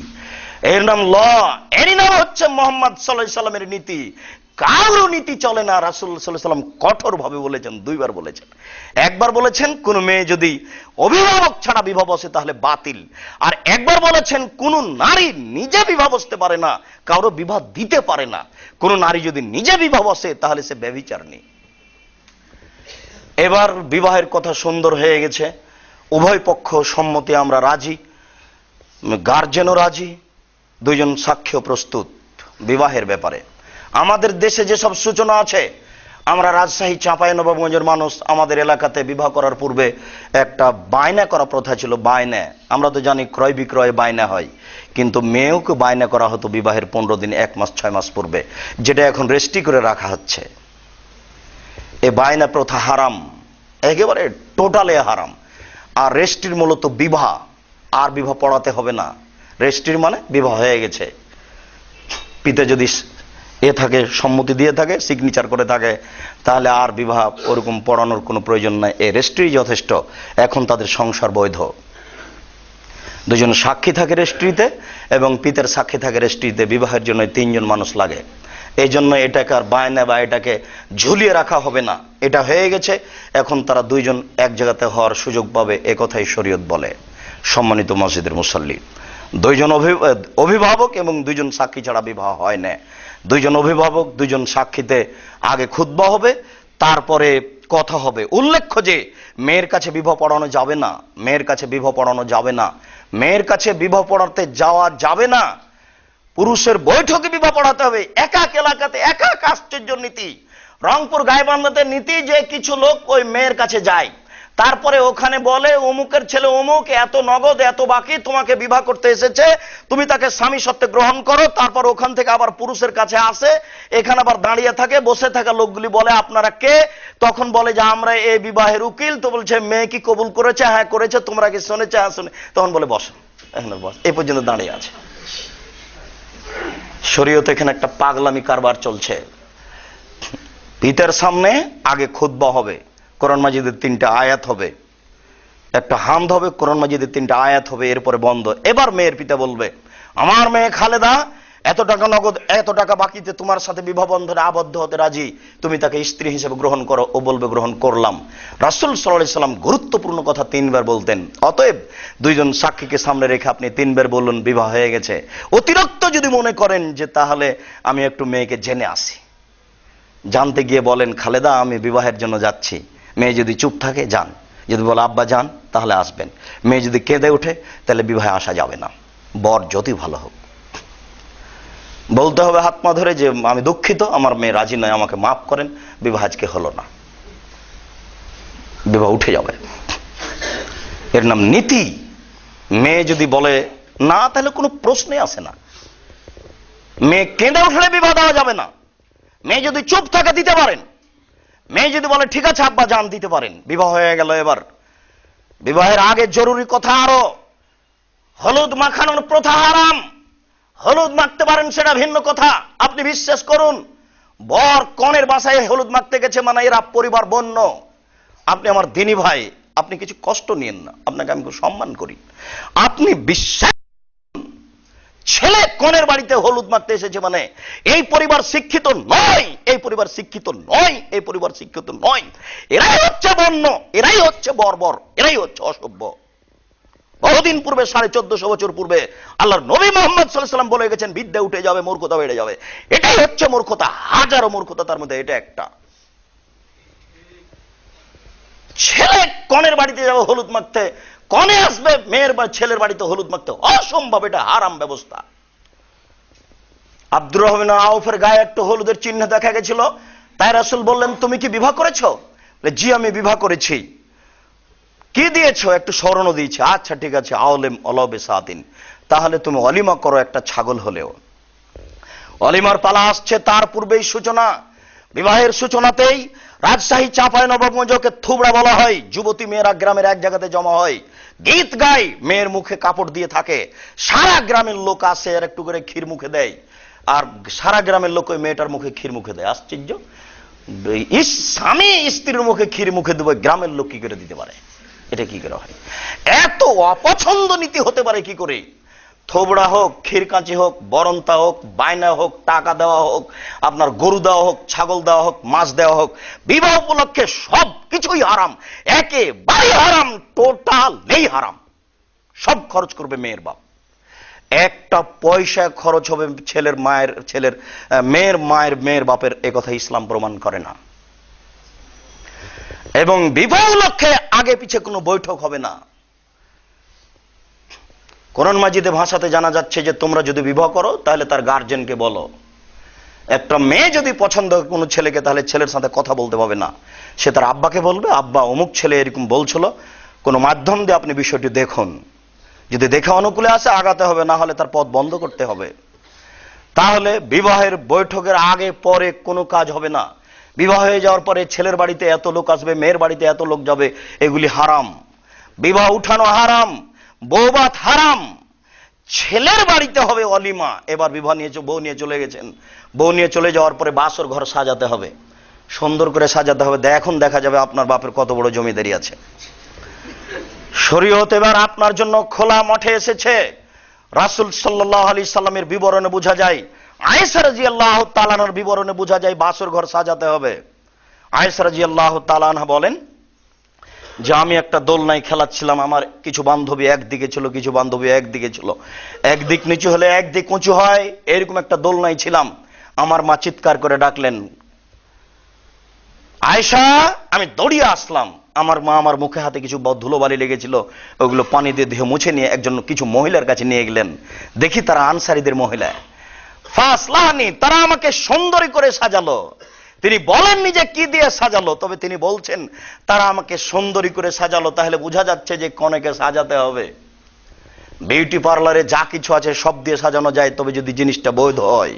এর নাম ল, এরই নাম হচ্ছে মুহাম্মদ সাল্লাল্লাহু আলাইহি সাল্লামের নীতি। কারো নীতি চলে না। রাসূল সাল্লাল্লাহু আলাইহি সাল্লাম কঠোর ভাবে বলেছেন, 2 বার বলেছেন। একবার বলেছেন কোন মেয়ে যদি অভিভাবক ছাড়া বিবাহ বসে তাহলে বাতিল, আর একবার বলেছেন কোন নারী নিজে বিবাহ বসতে পারে না, কারো বিবাহ দিতে পারে না। কোন নারী যদি নিজে বিবাহ বসে তাহলে সে ব্যভিচারিণী। এবার বিবাহের কথা সুন্দর হয়ে গেছে, উভয় পক্ষ সম্মতি আমরা রাজি, গার্জেনও রাজি, দুইজন সাক্ষ্য প্রস্তুত বিবাহের ব্যাপারে। আমাদের দেশে যেসব সূচনা আছে, আমরা রাজশাহী চাঁপাইনবাবগঞ্জের মানুষ, আমাদের এলাকাতে বিবাহ করার পূর্বে একটা বায়না করা প্রথা ছিল। বায়না, আমরা তো জানি ক্রয় বিক্রয় বায়না হয়, কিন্তু মেয়েওকে বায়না করা হতো বিবাহের 15 দিন, 1 মাস, 6 মাস পূর্বে, যেটা এখন রেস্ট্রি করে রাখা হচ্ছে। এ বায়না প্রথা হারাম, একেবারে টোটালে হারাম। আর রেস্ট্রির মূলত বিবাহ, আর বিবাহ পড়াতে হবে না। রেস্ট্রির মানে বিবাহ হয়ে গেছে, পিতা যদি থাকে, সম্মতি দিয়ে থাকে, সিগনেচার করে থাকে, তাহলে আর বিবাহ ওরকম পড়ানোর কোনো প্রয়োজন নাই। এই রেজিস্ট্রি যথেষ্ট। এখন তাদের সংসার বৈধ। দুজন সাক্ষী থাকে রেজিস্ট্রিতে এবং পিতার সাক্ষী থাকে রেজিস্ট্রিতে। বিবাহের জন্য 3 জন মানুষ লাগে। এই জন্য এটাকে আর বায়না বা এটাকে ঝুলিয়ে রাখা হবে না। এটা হয়ে গেছে, এখন তারা 2 জন এক জায়গাতে হওয়ার সুযোগ পাবে, এ কথাই শরীয়ত বলে। সম্মানিত মসজিদের মুসল্লি, 2 জন অভিভাবক এবং 2 জন সাক্ষী ছাড়া বিবাহ হয় না। 2 জন অভিভাবক, 2 জন সাক্ষীতে আগে খুতবা হবে, তারপরে কথা হবে। উল্লেখ্য যে মেয়ের কাছে বিবাহ পড়ানো যাবে না, মেয়ের কাছে বিবাহ পড়ানো যাবে না, মেয়ের কাছে বিবাহ পড়াতে যাওয়া যাবে না। পুরুষের বৈঠকে বিবাহ পড়াতে হবে। একাক এলাকাতে একাক আশ্চর্য নীতি। রংপুর গাইবান্ধাতে নীতি যে কিছু লোক ওই মেয়ের কাছে যায়, তারপরে ওখানে বলে অমুকের ছেলে অমুক, এত নগদ এত বাকি, তোমাকে বিবাহ করতে এসেছে, তুমি তাকে স্বামী সত্ত্বে গ্রহণ করো। তারপর ওখান থেকে আবার পুরুষের কাছে আসে, এখানে আবার দাঁড়িয়ে থাকে, বসে থাকা লোকগুলি বলে আপনারা কে? তখন বলে যে আমরা এই বিবাহের উকিল। তো বলছে মেয়ে কি কবুল করেছে? হ্যাঁ করেছে। তোমরা কি শুনেছে? হ্যাঁ শুনে। তখন বলে বসো, এখানে বস। এই পর্যন্ত দাঁড়িয়ে আছে। শরীয়তে এখানে একটা পাগলামি কারবার চলছে। পিতার সামনে আগে খুতবা হবে, কোরআন মাজিদের 3টা আয়াত হবে, একটা হামদ হবে, কোরআন মাজিদের 3টা আয়াত হবে, এরপরে বন্ধ। এবার মেয়ের পিতা বলবে আমার মেয়ে খালেদা এত টাকা নগদ এত টাকা বাকিতে তোমার সাথে বিবাহ বন্ধনে আবদ্ধ হতে রাজি, তুমি তাকে স্ত্রী হিসেবে গ্রহণ করো। ও বলবে গ্রহণ করলাম। রাসূল সাল্লাল্লাহু আলাইহি সাল্লাম গুরুত্বপূর্ণ কথা 3 বার বলতেন। অতএব 2 জন সাক্ষীকে সামনে রেখে আপনি 3 বার বললেন বিবাহ হয়ে গেছে। অতিরিক্ত যদি মনে করেন যে তাহলে আমি একটু মেয়েকে জেনে আসি, জানতে গিয়ে বলেন খালেদা আমি বিবাহের জন্য যাচ্ছি। মেয়ে যদি চুপ থাকে যান, যদি বলে আব্বা যান তাহলে আসবেন। মেয়ে যদি কেঁদে ওঠে তাহলে বিবাহে আসা যাবে না, বর যদি ভালো হোক। বলতে হবে হাত পা ধরে যে আমি দুঃখিত, আমার মেয়ে রাজি নয়, আমাকে মাফ করেন, বিবাহ আজকে হলো না। বিবাহ উঠে যাবে। এর নাম নীতি। মেয়ে যদি বলে না তাহলে কোনো প্রশ্নই আসে না। মেয়ে কেঁদে উঠলে বিবাহ দেওয়া যাবে না। মেয়ে যদি চুপ থাকে দিতে পারেন। মেয়ে যদি বলে ঠিক আছে আব্বা যান দিতে পারেন। বিবাহ হয়ে গেল। এবার বিবাহের আগে জরুরি কথা আরো, হলুদ মাখানোর প্রথা হারাম। হলুদ মাখতে পারেন সেটা ভিন্ন কথা। আপনি বিশ্বাস করুন, বর কনের বাসায় হলুদ মাখতে গেছে মানে এরা পরিবার বন্য। আপনি আমার দিনী ভাই, আপনি কিছু কষ্ট নিয়েন না, আপনাকে আমি খুব সম্মান করি। আপনি বিশ্বাস, ছেলে কনের বাড়িতে হলুদ মাখতে এসেছে মানে এই পরিবার শিক্ষিত নয়, এই পরিবার শিক্ষিত নয়, এই পরিবার শিক্ষিত নয়। এরাই হচ্ছে বন্য, এরাই হচ্ছে বর্বর, এরাই হচ্ছে অসভ্য। বহুদিন পূর্বে 1450 বছর পূর্বে আল্লাহর নবী মুহাম্মদ সাল্লাল্লাহু আলাইহি ওয়াসাল্লাম বলে গেছেন বিদ্যা উঠে যাবে, মূর্খতা বেড়ে যাবে। এটাই হচ্ছে মূর্খতা, হাজারো মূর্খতা, তার মধ্যে এটা একটা। ছেলে কনের বাড়িতে যাবে হলুদ মাখতে, কনে আসবে মেয়ের বা ছেলের বাড়িতে হলুদ মাখতে, অসম্ভব। এটা হারাম ব্যবস্থা। আব্দুর রহমান আউফের গায়ে একটু হলুদের চিহ্ন দেখা গেছিল, তাই রাসূল বললেন তুমি কি বিবাহ করেছো? জি আমি বিবাহ করেছি। কি দিয়েছো? একটু স্বর্ণ দিয়েছে। আচ্ছা ঠিক আছে, আওলেম অলবে সাদিন, তাহলে তুমি অলিমা করো একটা ছাগল হলেও। অলিমার পালা আসছে, তার পূর্বেই সূচনা। বিবাহের সূচনাতেই রাজশাহী চাঁপাই নবাবগঞ্জকে থুবড়া বলা হয়। যুবতী মেয়েরা গ্রামের এক জায়গাতে জমা হয়, গীত গায়, মেয়ের মুখে কাপড় দিয়ে থাকে। সারা গ্রামের লোক আসে আর একটু করে ক্ষীর মুখে দেয়, আর সারা গ্রামের লোক ওই মেয়েটার মুখে ক্ষীর মুখে দেয়। আশ্চর্য, স্বামী স্ত্রীর মুখে ক্ষীর মুখে দেবে, গ্রামের লোক কি করে দিতে পারে? এটা কি করে হয়? এত অপছন্দ নীতি হতে পারে কি করে? থোবড়া হোক, ক্ষীর কাঁচি হোক, বরন্তা হোক, বায়না হোক, টাকা দেওয়া হোক, আপনার গরু দেওয়া হোক, ছাগল দেওয়া হোক, মাছ দেওয়া হোক, বিবাহ উপলক্ষে সব কিছুই হারাম, একেবারে হারাম, টোটালি হারাম। সব খরচ করবে মেয়ের বাপ। একটা পয়সা খরচ হবে ছেলের মায়ের, ছেলের মেয়ের মায়ের, মেয়ের বাপের, এ কথা ইসলাম প্রমাণ করে না। এবং বিবাহ লক্ষ্যে আগে পিছে কোনো বৈঠক হবে না। কোরআন মাজিদে ভাষাতে জানা যাচ্ছে যে তোমরা যদি বিবাহ করো তাহলে তার গার্জেনকে বলো। একটা মেয়ে যদি পছন্দ হয় কোনো ছেলেকে, তাহলে ছেলের সাথে কথা বলতে পাবে না, সে তার আব্বাকে বলবে আব্বা অমুক ছেলে এরকম বলছিল, কোনো মাধ্যম দিয়ে আপনি বিষয়টি দেখুন, যদি দেখে অনুকূলে আসে আগাতে হবে, না হলে তার পথ বন্ধ করতে হবে। তাহলে বিবাহের বৈঠকের আগে পরে কোনো কাজ হবে না। বিবাহ হয়ে যাওয়ার পরে ছেলের বাড়িতে এত লোক আসবে, মেয়ের বাড়িতে এত লোক যাবে, এগুলি হারাম। বিবাহ উঠানো হারাম, বৌভাত হারাম, ছেলের বাড়িতে হবে অলিমা। এবার বিবাহ নিয়ে বউ নিয়ে চলে গেছেন। বউ নিয়ে চলে যাওয়ার পরে বাসর ঘর সাজাতে হবে, সুন্দর করে সাজাতে হবে। এখন দেখা যাবে আপনার বাপের কত বড় জমিদারি আছে। শরীয়ত এবার আপনার জন্য খোলা মঠে এসেছে। রাসূল সাল্লাল্লাহু আলাইহি সাল্লামের বিবরণে বোঝা যায়, আয়েশা রাদিয়াল্লাহু তাআলা আনহার বিবরণে বোঝা যায় বাসর ঘর সাজাতে হবে। আয়েশা রাদিয়াল্লাহু তাআলা আনহা বলেন যে আমি একটা দোলনায় খেলাচ্ছিলাম, আমার কিছু বান্ধবী একদিকে ছিল, কিছু বান্ধবী একদিকে ছিল। একদিক নিচু হলে একদিক উঁচু হয়, এরকম একটা দোলনায় ছিলাম। আমার মা চিৎকার করে ডাকলেন, আয়েশা। আমি দৌড়িয়ে আসলাম। আমার মা আমার মুখে হাতে কিছু ধুলোবালি লেগেছিল, ওগুলো পানি দিয়ে ধুয়ে মুছে নিয়ে একজন কিছু মহিলার কাছে নিয়ে গেলেন। দেখি তারা আনসারীদের মহিলা। ফাসলানি, তারা আমাকে সুন্দরী করে সাজালো। তিনি বলেননি যে কি দিয়ে সাজালো, তবে তিনি বলছেন তারা আমাকে সুন্দরী করে সাজালো। তাহলে বোঝা যাচ্ছে যে কনেকে সাজাতে হবে। বিউটি পার্লারে যা কিছু আছে সব দিয়ে সাজানো যায়, তবে যদি জিনিসটা বৈধ হয়।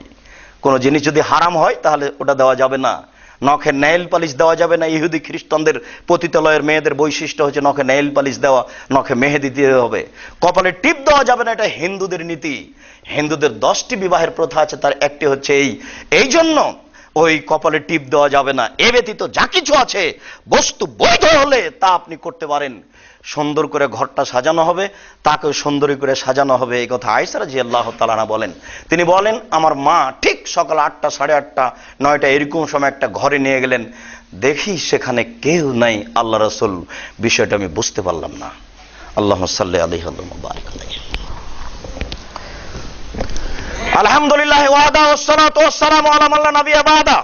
কোনো জিনিস যদি হারাম হয় তাহলে ওটা দেওয়া যাবে না। নখে নেইল পালিশ দেওয়া যাবে না। ইহুদি খ্রিস্টানদের পতিতালয়ের মেয়েদের বৈশিষ্ট্য হচ্ছে নখে নেইল পালিশ দেওয়া, নখে মেহেদি দিতে হবে। কপালে টিপ দেওয়া যাবে না, এটা হিন্দুদের নীতি। হিন্দুদের 10টি বিবাহের প্রথা আছে, তার একটি হচ্ছে এই জন্য ওই কপালে টিপ দেওয়া যাবে না। এ ব্যতীত যা কিছু আছে বস্তু বৈধ হলে তা আপনি করতে পারেন। সুন্দর করে ঘরটা সাজানো হবে, তাকেও সুন্দরী করে সাজানো হবে। এই কথা আয়েশা রাদিয়াল্লাহু তাআলা আনহা বলেন। তিনি বলেন আমার মা ঠিক সকাল 8টা, 8:30, 9টা এরকম সময় একটা ঘরে নিয়ে গেলেন। দেখি সেখানে কেউ নাই। আল্লাহ রাসূল, বিষয়টা আমি বুঝতে পারলাম না। আল্লাহুম্মা সাল্লি আলাইহি ওয়া বারিক আলাইহি। আলহামদুলিল্লাহ ওয়াহদা ওয়াসসালাতু ওয়াসসালামু আলা মান লা নাবিয়্যা বা'দা।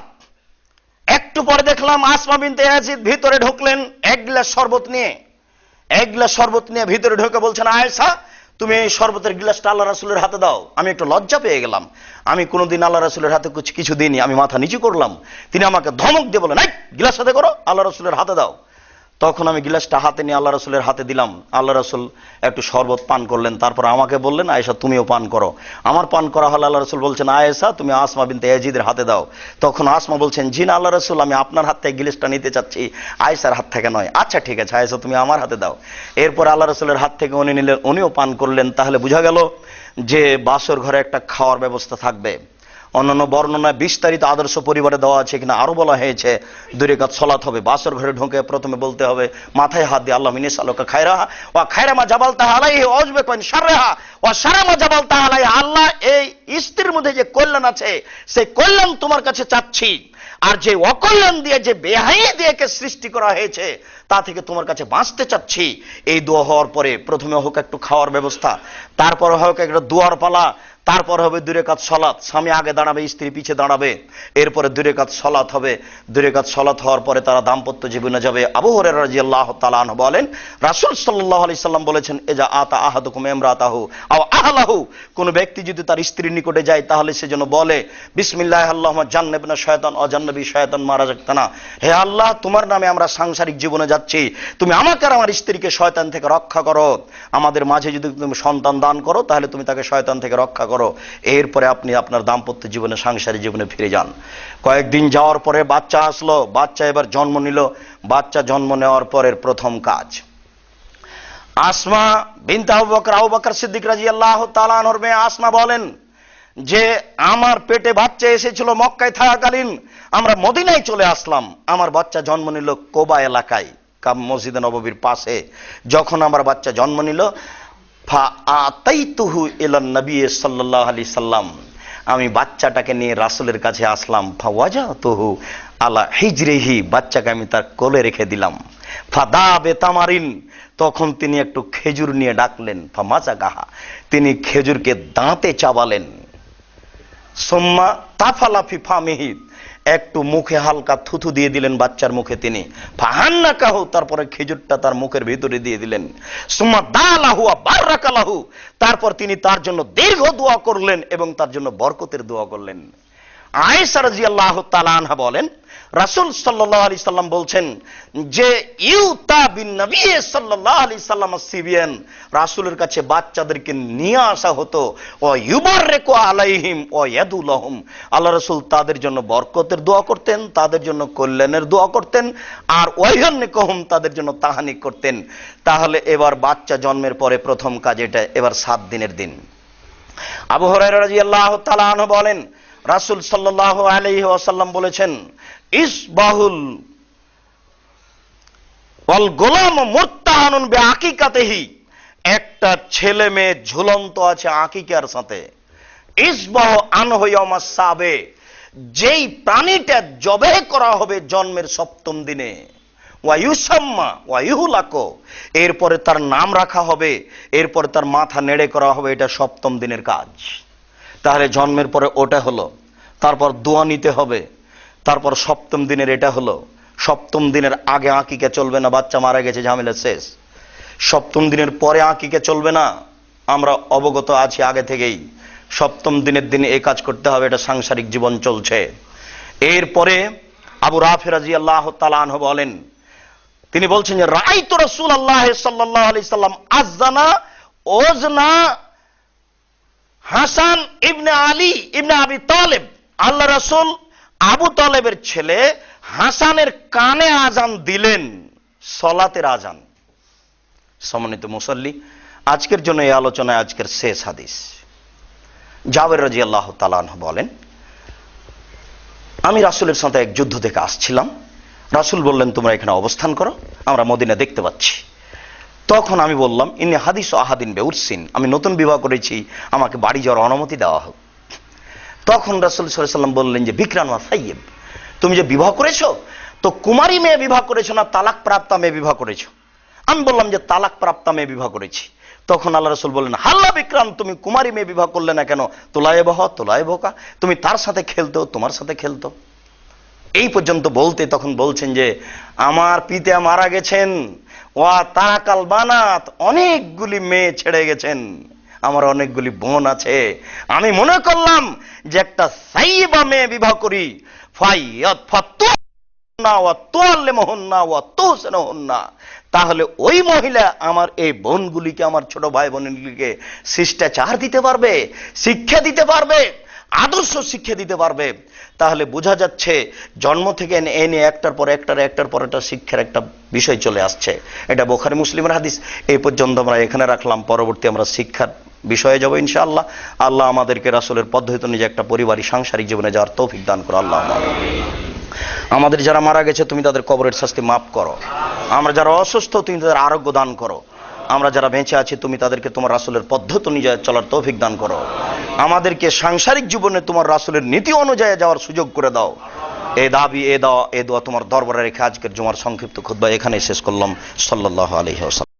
একটু পরে দেখলাম আসমা বিনতে ইয়াজিদ ভিতরে ঢুকলেন এক গ্লাস শরবত নিয়ে ভিতরে ঢুকে বলছেন, আয়েশা তুমি এই শরবতের গ্লাসটা আল্লাহ রাসূলের হাতে দাও। আমি একটু লজ্জা পেয়ে গেলাম। আমি কোনোদিন আল্লাহ রাসূলের হাতে কিছু দিইনি। আমি মাথা নিচু করলাম। তিনি আমাকে ধমক দিয়ে বলেন, এই গ্লাস হাতে করো, আল্লাহ রাসূলের হাতে দাও। তখন আমি গ্লাসটা হাতে নিয়ে আল্লাহ রাসূলের হাতে দিলাম। আল্লাহ রাসূল একটু শরবত পান করলেন, তারপর আমাকে বললেন, আয়েশা তুমিও পান করো। আমার পান করা হলে আল্লাহ রাসূল বলছেন, আয়েশা তুমি আসমা বিনতে ইয়াজিদের হাতে দাও। তখন আসমা বলছেন, জি না আল্লাহ রাসূল, আমি আপনার হাত থেকে গ্লাসটা নিতে চাচ্ছি, আয়েশার হাত থেকে নয়। আচ্ছা ঠিক আছে আয়েশা তুমি আমার হাতে দাও। এরপর আল্লাহ রাসূলের হাত থেকে উনি নিলেন, উনিও পান করলেন। তাহলে বোঝা গেল যে বাসর ঘরে একটা খাওয়ার ব্যবস্থা থাকবে। অন্যান্য বর্ণনায় বিস্তারিত আদর্শ পরিবারে দেওয়া আছে কিনা আরো বলা হয়েছে 2 রাকাত সালাত হবে। বাসর ঘরে ঢুকে প্রথমে বলতে হবে মাথায় হাত দিয়ে, আল্লাহ মিনিস আলোকা খায়রাহা ওয়া খায়রা মা জাবালতাহা আলাইহি ওয়া উযবিকা মিন শাররিহা ওয়া শাররা মা জাবালতাহা আলাইহি। আল্লাহ এই স্ত্রীর মধ্যে যে কল্যাণ আছে সেই কল্যাণ তোমার কাছে চাচ্ছি, আর যে অকল্যাণ দিয়ে যে বেহায়া দিয়ে সৃষ্টি করা হয়েছে তা থেকে তোমার কাছে বাঁচতে চাচ্ছি। এই দোয়া হওয়ার পরে প্রথমে হোক একটু খাওয়ার ব্যবস্থা, তারপর হোক একটা দুয়ার পালা, তারপর হবে 2 রাকাত সালাত। স্বামী আগে দাঁড়াবে, স্ত্রী পিছে দাঁড়াবে। এরপরে 2 রাকাত সালাত হবে। 2 রাকাত সালাত হওয়ার পরে তারা দাম্পত্য জীবনে যাবে। আবু হুরায়রা রাদিয়াল্লাহু তাআলা আনহু বলেন, রাসূল সাল্লাল্লাহু আলাইহি সাল্লাম বলেছেন, এজা আতা আহাদুকুম ইমরাতাহু আও আহলাহু, কোন ব্যক্তি যদি তার স্ত্রীর নিকটে যায় তাহলে সে যেন বলে, বিসমিল্লাহ আল্লাহুম্মা জান্নিবনা শায়তান ওয়া জান্নিবি শায়তান মা রাযাকতানা। হে আল্লাহ, তোমার নামে আমরা সাংসারিক জীবনে যাচ্ছি, তুমি আমাকে আর আমার স্ত্রীকে শয়তান থেকে রক্ষা করো। আমাদের মাঝে যদি তুমি সন্তান দান করো তাহলে তুমি তাকে শয়তান থেকে রক্ষা করো। এরপরে আপনি আপনার দাম্পত্য জীবনে, সাংসারিক জীবনে ফিরে যান। কয়েকদিন যাওয়ার পরে বাচ্চা আসলো। বাচ্চা এবার জন্ম নিল। বাচ্চা জন্ম নেওয়ার পরের প্রথম কাজ, আসমা বিনতে আবু বকর সিদ্দিক রাদিয়াল্লাহু তাআলা আনহুর মেয়ে আসমা বলেন যে আমার পেটে বাচ্চা এসেছিল মক্কায় থাকাকালীন, আমরা মদিনায় চলে আসলাম। আমার বাচ্চা জন্ম নিল কোবা এলাকায়, মসজিদে নববীর পাশে। যখন আমার বাচ্চা জন্ম নিল, ফাআতাইতুহু ইলান নবী সাল্লাল্লাহু আলাইহি সাল্লাম, আমি বাচ্চাটাকে নিয়ে রাসূলের কাছে আসলাম। ফাওয়াজাতুহু আলা হিজরিহি, বাচ্চাকে আমি তার কোলে রেখে দিলাম। ফাদা বেতামারিন, তখন তিনি একটু খেজুর নিয়ে ডাকলেন। ফামাজাগাহা, তিনি খেজুরকে দাঁতে চাবালেন। সুম্মা তাফালা ফি ফামিহি, একটু মুখে হালকা থুথু দিয়ে দিলেন বাচ্চার মুখে তিনি। ফাহান্নাকাহু, তারপরে খেজুরটা তার মুখের ভিতরে দিয়ে দিলেন। সুম্মা দালাহু ওয়া বারাকালাহু, তারপর তিনি তার জন্য দীর্ঘ দোয়া করলেন এবং তার জন্য বরকতের দোয়া করলেন। আয়েশা রাদিয়াল্লাহু তাআলা আনহা বলেন, রাসূল সাল্লাল্লাহু আলাইহি সাল্লাম বলছেন যে ইউতা বিন নবী সাল্লাল্লাহু আলাইহি সাল্লাম সিবিয়ান, রাসূলের কাছে বাচ্চাদেরকে নিয়ে আসা হতো। ও ইউবাররিকু আলাইহিম ও ইয়াদুলাহুম, আল্লাহ রাসূল তাদের জন্য বরকতের দোয়া করতেন, তাদের জন্য কল্যাণের দোয়া করতেন, আর ওয়াইহান্নিকুহুম, তাদের জন্য তাহানিক করতেন। তাহলে এবার বাচ্চা জন্মের পরে প্রথম কাজ এটা। এবার 7 দিনের দিন, আবু হুরায়রা রাদিয়াল্লাহু তাআলা আনহু বলেন, রাসূল সাল্লাল্লাহু আলাইহি ওয়াসাল্লাম বলেছেন, ইসবাহুল ওয়াল গোলাম মুত্তাহানুন বিআকিকাতিহি, একটা ছেলে মেয়ে ঝুলন্ত আছে আকিকার সাথে। ইসবাহ আনহু ইয়াউমাস সাবে, যেই প্রাণীটা জবেহ করা হবে জন্মের 7ম দিনে, ওয়া ইউসাম্মা ওয়া ইউহলাকু, এরপরে তার নাম রাখা হবে, এরপরে তার মাথা নেড়ে করা হবে, এটা 7ম দিনের কাজ। তাহলে জন্মের পরে ওটা হলো, তারপর দোয়া নিতে হবে, তারপর 7ম দিনের এটা হলো। 7ম দিনের আগে আকিকা চলবে না, বাচ্চা মারা গেছে ঝামেলা শেষ। 7ম দিনের পরে আকিকা চলবে না, আমরা অবগত আছি আগে থেকেই। 7ম দিনের দিনে এই কাজ করতে হবে, এটা সাংসারিক জীবন চলছে। এরপরে আবু রাফি রাদিয়াল্লাহু তাআলা আনহু বলেন, তিনি বলছেন যে রাআইতু রাসূলুল্লাহ সাল্লাল্লাহু আলাইহি সাল্লাম আযনা ওজনা হাসান ইবনে আলী ইবনে আবি তালেব, আল্লাহ রাসূল আবু তালেবের ছেলে হাসানের কানে আজান দিলেন, সালাতের আজান। সম্মানিত মুসল্লি, আজকের জন্য এই আলোচনায় আজকের শেষ হাদিস। জাবের রাদিয়াল্লাহু তাআলা আনহু বলেন, আমি রাসূলের সাথে এক যুদ্ধ থেকে আসছিলাম। রাসূল বললেন, তোমরা এখানে অবস্থান করো, আমরা মদিনা দেখতে পাচ্ছি। তখন আমি বললাম, ইন্নী হাদিস আহাদিন বেউরসিন, আমি নতুন বিবাহ করেছি, আমাকে বাড়ি যাওয়ার অনুমতি দেওয়া হোক। তখন রাসূল সাল্লাল্লাহু আলাইহি ওয়াসাল্লাম বললেন যে বিকরান ওয়া সাইয়্যিব, তুমি যে বিবাহ করেছো তো কুমারী মেয়ে বিবাহ করেছো না তালাক প্রাপ্তা মেয়ে বিবাহ করেছো? আমি বললাম যে তালাক প্রাপ্তা মেয়ে বিবাহ করেছি। তখন আল্লাহ রাসূল বললেন, হাল্লা বিকরাম, তুমি কুমারী মেয়ে বিবাহ করলে না কেন? তোলায় বহ তোলায় বোকা, তুমি তার সাথে খেলতো, তোমার সাথে খেলতো। এই পর্যন্ত বলতে তখন বলছেন যে আমার পিতা মারা গেছেন, ওয়া তারাকাল বানাত, অনেকগুলি মেয়ে ছেড়ে গেছেন, আমার অনেকগুলি বোন আছে। আমি মনে করলাম যে একটা সাইয়্যিবা মেয়ে বিবাহ করি, তাহলে ওই মহিলা আমার এই বোনগুলিকে, আমার ছোট ভাই বোনগুলিকে শিষ্টাচার দিতে পারবে, শিক্ষা দিতে পারবে, আদর্শ শিক্ষা দিতে পারবে। তাহলে বোঝা যাচ্ছে জন্ম থেকে এনে একটার পর একটা শিক্ষার একটা বিষয় চলে আসছে। এটা বুখারী মুসলিমের হাদিস। এই পর্যন্ত আমরা এখানে রাখলাম, পরবর্তী আমরা শিক্ষার বিষয়ে যাব ইনশাআল্লাহ। আল্লাহ আমাদেরকে রাসূলের পদ্ধতি অনুযায়ী একটা পরিবারই সাংসারিক জীবনে যাওয়ার তৌফিক দান করো আল্লাহ। আমাদের যারা মারা গেছে তুমি তাদের কবরের শাস্তি মাফ করো। আমরা যারা অসুস্থ তুমি তাদের আরোগ্য দান করো। আমরা যারা বেঁচে আছি তুমি তাদেরকে তোমার রাসূলের পদ্ধতি অনুযায়ী চলার তৌফিক দান করো। আমাদেরকে সাংসারিক জীবনে তোমার রাসূলের নীতি অনুযায়ী যাওয়ার সুযোগ করে দাও। এই দাবি এ দোয়া তোমার দরবারে রেখে আজকের জুমার সংক্ষিপ্ত খুতবা এখানে শেষ করলাম। সাল্লাল্লাহু আলাইহি ওয়াসাল্লাম।